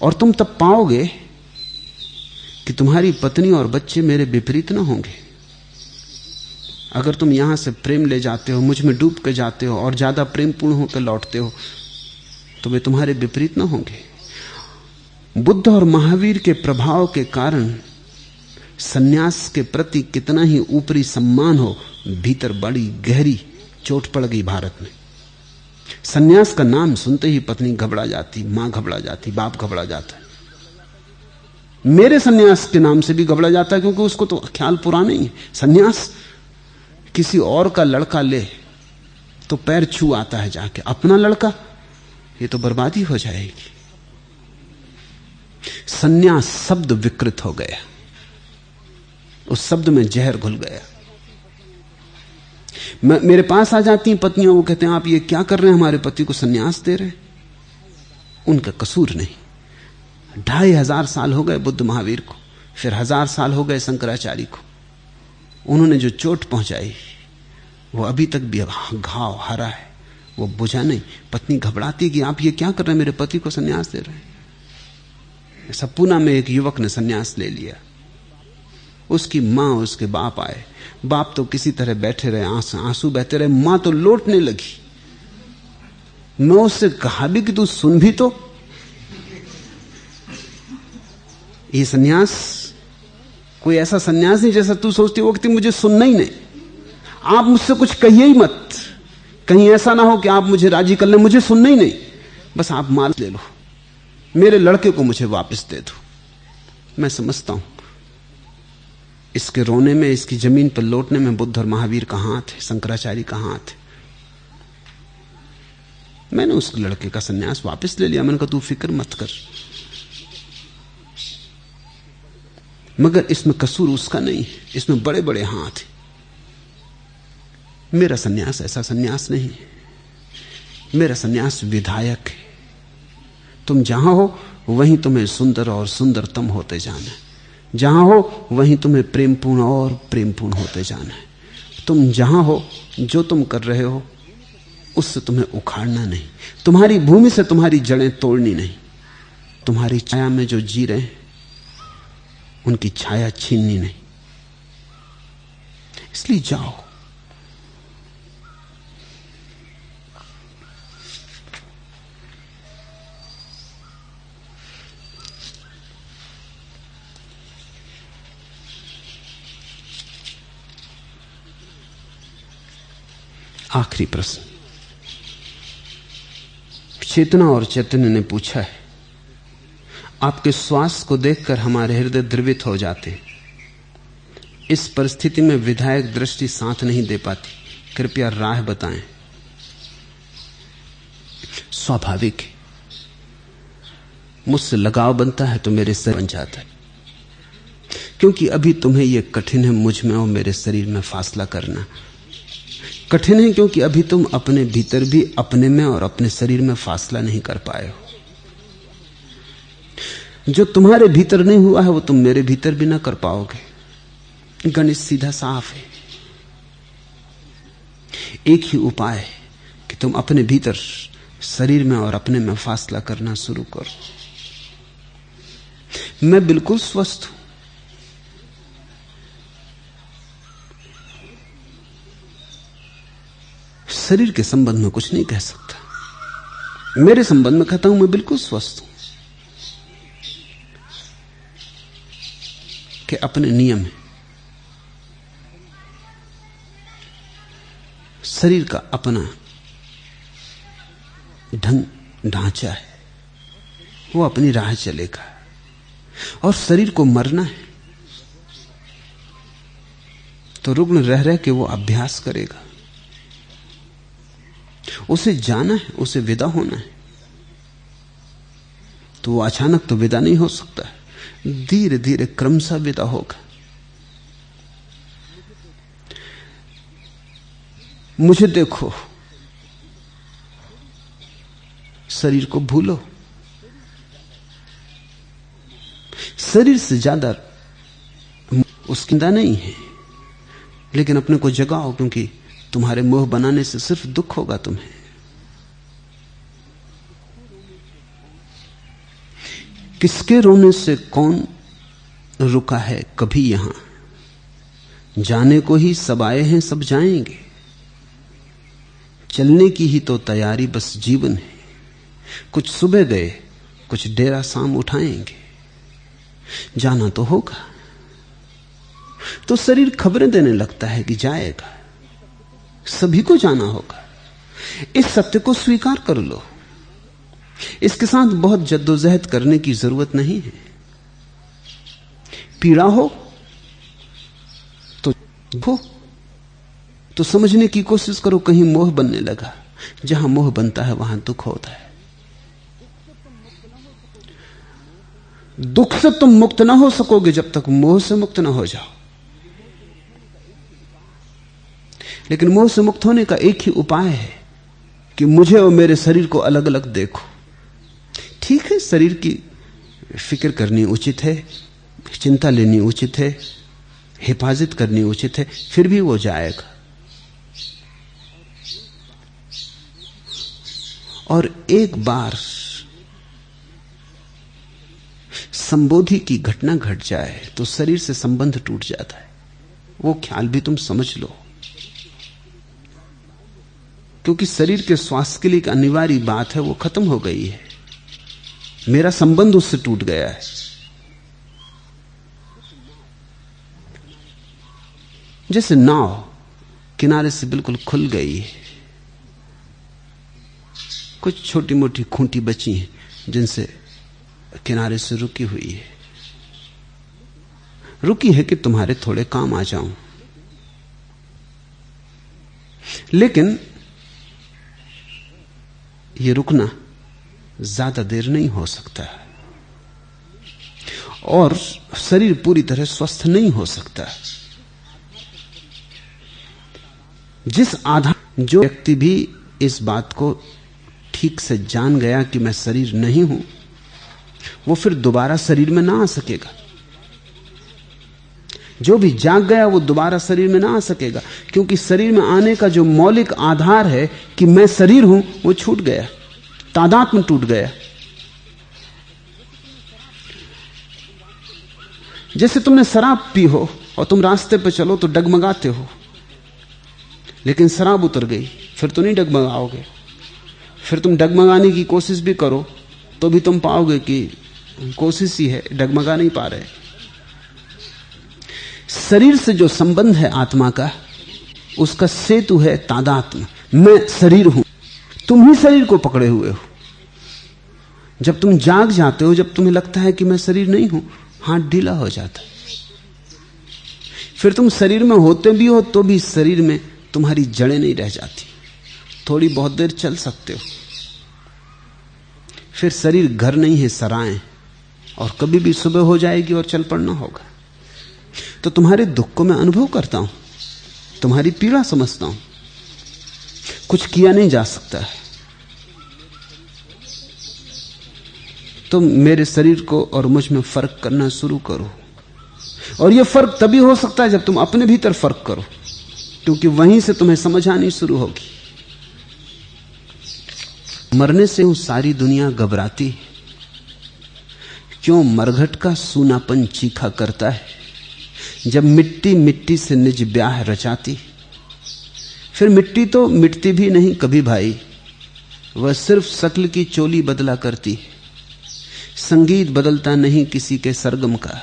और तुम तब पाओगे कि तुम्हारी पत्नी और बच्चे मेरे विपरीत ना होंगे। अगर तुम यहां से प्रेम ले जाते हो, मुझ में डूब के जाते हो और ज्यादा प्रेमपूर्ण होकर लौटते हो, तो वे तुम्हारे विपरीत ना होंगे। बुद्ध और महावीर के प्रभाव के कारण सन्यास के प्रति कितना ही ऊपरी सम्मान हो, भीतर बड़ी गहरी चोट पड़ गई भारत में। सन्यास का नाम सुनते ही पत्नी घबरा जाती, मां घबरा जाती, बाप घबरा जाता है। मेरे सन्यास के नाम से भी घबरा जाता है, क्योंकि उसको तो ख्याल पुराना ही है। सन्यास किसी और का लड़का ले तो पैर छू आता है जाके, अपना लड़का ये तो बर्बादी हो जाएगी। सन्यास शब्द विकृत हो गया, उस शब्द में जहर घुल गया। मेरे पास आ जाती हैं पत्नियां, वो कहते हैं आप ये क्या कर रहे हैं, हमारे पति को सन्यास दे रहे हैं। उनका कसूर नहीं। 2500 साल हो गए बुद्ध महावीर को, फिर 1000 साल हो गए शंकराचार्य को। उन्होंने जो चोट पहुंचाई वो अभी तक भी घाव हरा है, वो बुझा नहीं। पत्नी घबराती कि आप ये क्या कर रहे हैं, मेरे पति को सन्यास दे रहे हैं। ऐसा पूना में एक युवक ने सन्यास ले लिया। उसकी मां उसके बाप आए। बाप तो किसी तरह बैठे रहे, आंसू बहते रहे, मां तो लौटने लगी। मैं उससे कहा भी कि तू सुन भी तो, ये सन्यास कोई ऐसा सन्यास नहीं जैसा तू सोचती हो कि मुझे सुनना ही नहीं। आप मुझसे कुछ कहिए ही मत, कहीं ऐसा ना हो कि आप मुझे राजी कर लें, मुझे सुनना ही नहीं। बस आप माल ले लो, मेरे लड़के को मुझे वापस दे दो। मैं समझता हूं इसके रोने में, इसकी जमीन पर लौटने में बुद्ध और महावीर का हाथ है, शंकराचार्य का हाथ है। मैंने उस लड़के का सन्यास वापस ले लिया। मैंने कहा तू फिक्र मत कर, मगर इसमें कसूर उसका नहीं है, इसमें बड़े बड़े हाथ हैं। मेरा सन्यास ऐसा सन्यास नहीं है, मेरा सन्यास विधायक है। तुम जहां हो वहीं तुम्हें सुंदर और सुंदरतम होते जाना है, जहां हो वहीं तुम्हें प्रेमपूर्ण और प्रेमपूर्ण होते जाना है। तुम जहां हो, जो तुम कर रहे हो उससे तुम्हें उखाड़ना नहीं, तुम्हारी भूमि से तुम्हारी जड़ें तोड़नी नहीं, तुम्हारी छाया में जो जी रहे हैं उनकी छाया छीननी नहीं। इसलिए जाओ। आखिरी प्रश्न चेतना और चैतन्य ने पूछा है, आपके श्वास को देखकर हमारे हृदय द्रवित हो जाते हैं। इस परिस्थिति में विधायक दृष्टि साथ नहीं दे पाती, कृपया राह बताएं। स्वाभाविक है, मुझसे लगाव बनता है तो मेरे शरीर बन जाता है, क्योंकि अभी तुम्हें यह कठिन है मुझ में और मेरे शरीर में फासला करना। कठिन है क्योंकि अभी तुम अपने भीतर भी अपने में और अपने शरीर में फासला नहीं कर पाए हो। जो तुम्हारे भीतर नहीं हुआ है वो तुम मेरे भीतर भी ना कर पाओगे। गणित सीधा साफ है। एक ही उपाय है कि तुम अपने भीतर शरीर में और अपने में फासला करना शुरू करो। मैं बिल्कुल स्वस्थ हूं, शरीर के संबंध में कुछ नहीं कह सकता। मेरे संबंध में कहता हूं मैं बिल्कुल स्वस्थ हूं कि अपने नियम है। शरीर का अपना ढंग ढांचा है, वो अपनी राह चलेगा। और शरीर को मरना है तो रुग्ण रह रह के वो अभ्यास करेगा। उसे जाना है, उसे विदा होना है, तो वो अचानक तो विदा नहीं हो सकता है। धीरे धीरे क्रमशः विदा होगा। मुझे देखो, शरीर को भूलो। शरीर से ज्यादा उसकी चिंता नहीं है, लेकिन अपने को जगाओ, क्योंकि तुम्हारे मोह बनाने से सिर्फ दुख होगा तुम्हें। किसके रोने से कौन रुका है कभी यहां, जाने को ही सब आए हैं सब जाएंगे। चलने की ही तो तैयारी बस जीवन है। कुछ सुबह गए, कुछ डेरा शाम उठाएंगे, जाना तो होगा। तो शरीर खबरें देने लगता है कि जाएगा, सभी को जाना होगा। इस सत्य को स्वीकार कर लो। इसके साथ बहुत जद्दोजहद करने की जरूरत नहीं है। पीड़ा हो तो समझने की कोशिश करो, कहीं मोह बनने लगा। जहां मोह बनता है वहां दुख होता है। दुख से तुम मुक्त ना हो सकोगे जब तक मोह से मुक्त ना हो जाओ। लेकिन मोह से मुक्त होने का एक ही उपाय है कि मुझे और मेरे शरीर को अलग अलग देखो। ठीक है, शरीर की फिक्र करनी उचित है, चिंता लेनी उचित है, हिफाजत करनी उचित है, फिर भी वो जाएगा। और एक बार संबोधि की घटना घट जाए तो शरीर से संबंध टूट जाता है। वो ख्याल भी तुम समझ लो, क्योंकि शरीर के स्वास्थ्य के लिए एक अनिवार्य बात है, वो खत्म हो गई है। मेरा संबंध उससे टूट गया है। जैसे नाव किनारे से बिल्कुल खुल गई है, कुछ छोटी मोटी खूंटी बची हैं जिनसे किनारे से रुकी हुई है। रुकी है कि तुम्हारे थोड़े काम आ जाऊं, लेकिन ये रुकना ज्यादा देर नहीं हो सकता और शरीर पूरी तरह स्वस्थ नहीं हो सकता। जिस आधार जो व्यक्ति भी इस बात को ठीक से जान गया कि मैं शरीर नहीं हूं, वो फिर दोबारा शरीर में ना आ सकेगा। जो भी जाग गया वो दोबारा शरीर में ना आ सकेगा, क्योंकि शरीर में आने का जो मौलिक आधार है कि मैं शरीर हूं, वो छूट गया, तादात्म्य टूट गया। जैसे तुमने शराब पी हो और तुम रास्ते पे चलो तो डगमगाते हो, लेकिन शराब उतर गई, फिर तो नहीं डगमगाओगे। फिर तुम डगमगाने की कोशिश भी करो तो भी तुम पाओगे कि कोशिश ही है, डगमगा नहीं पा रहे। शरीर से जो संबंध है आत्मा का, उसका सेतु है तादात्म्य। मैं शरीर हूं, तुम ही शरीर को पकड़े हुए हो। जब तुम जाग जाते हो, जब तुम्हें लगता है कि मैं शरीर नहीं हूं, हाथ ढीला हो जाता है। फिर तुम शरीर में होते भी हो तो भी शरीर में तुम्हारी जड़ें नहीं रह जाती। थोड़ी बहुत देर चल सकते हो, फिर शरीर घर नहीं है, सराय, और कभी भी सुबह हो जाएगी और चल पड़ना होगा। तो तुम्हारे दुख को मैं अनुभव करता हूं, तुम्हारी पीड़ा समझता हूं। कुछ किया नहीं जा सकता है। तुम मेरे शरीर को और मुझ में फर्क करना शुरू करो, और यह फर्क तभी हो सकता है जब तुम अपने भीतर फर्क करो, क्योंकि वहीं से तुम्हें समझ आनी शुरू होगी। मरने से सारी दुनिया घबराती, क्यों मरघट का सूनापन चीखा करता है जब मिट्टी मिट्टी से निज ब्याह रचाती। फिर मिट्टी तो मिटती भी नहीं कभी भाई, वह सिर्फ शक्ल की चोली बदला करती है। संगीत बदलता नहीं किसी के सरगम का,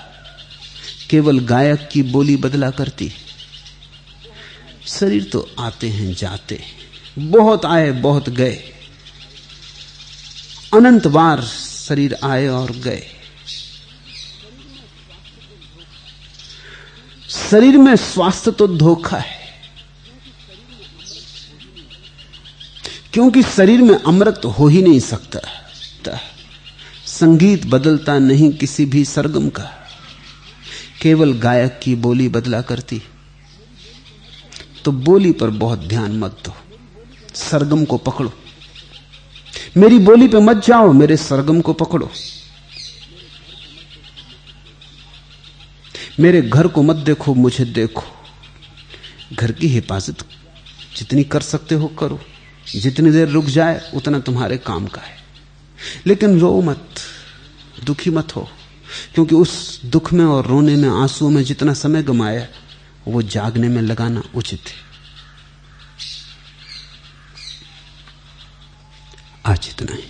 केवल गायक की बोली बदला करती। शरीर तो आते हैं जाते, बहुत आए बहुत गए, अनंत बार शरीर आए और गए। शरीर में स्वास्थ्य तो धोखा है, क्योंकि शरीर में अमृत हो ही नहीं सकता। संगीत बदलता नहीं किसी भी सरगम का, केवल गायक की बोली बदला करती। तो बोली पर बहुत ध्यान मत दो, सरगम को पकड़ो। मेरी बोली पे मत जाओ, मेरे सरगम को पकड़ो। मेरे घर को मत देखो, मुझे देखो। घर की हिफाजत जितनी कर सकते हो करो, जितनी देर रुक जाए उतना तुम्हारे काम का है। लेकिन रो मत, दुखी मत हो, क्योंकि उस दुख में और रोने में, आंसुओं में जितना समय गमाया वो जागने में लगाना उचित है। आज इतना ही।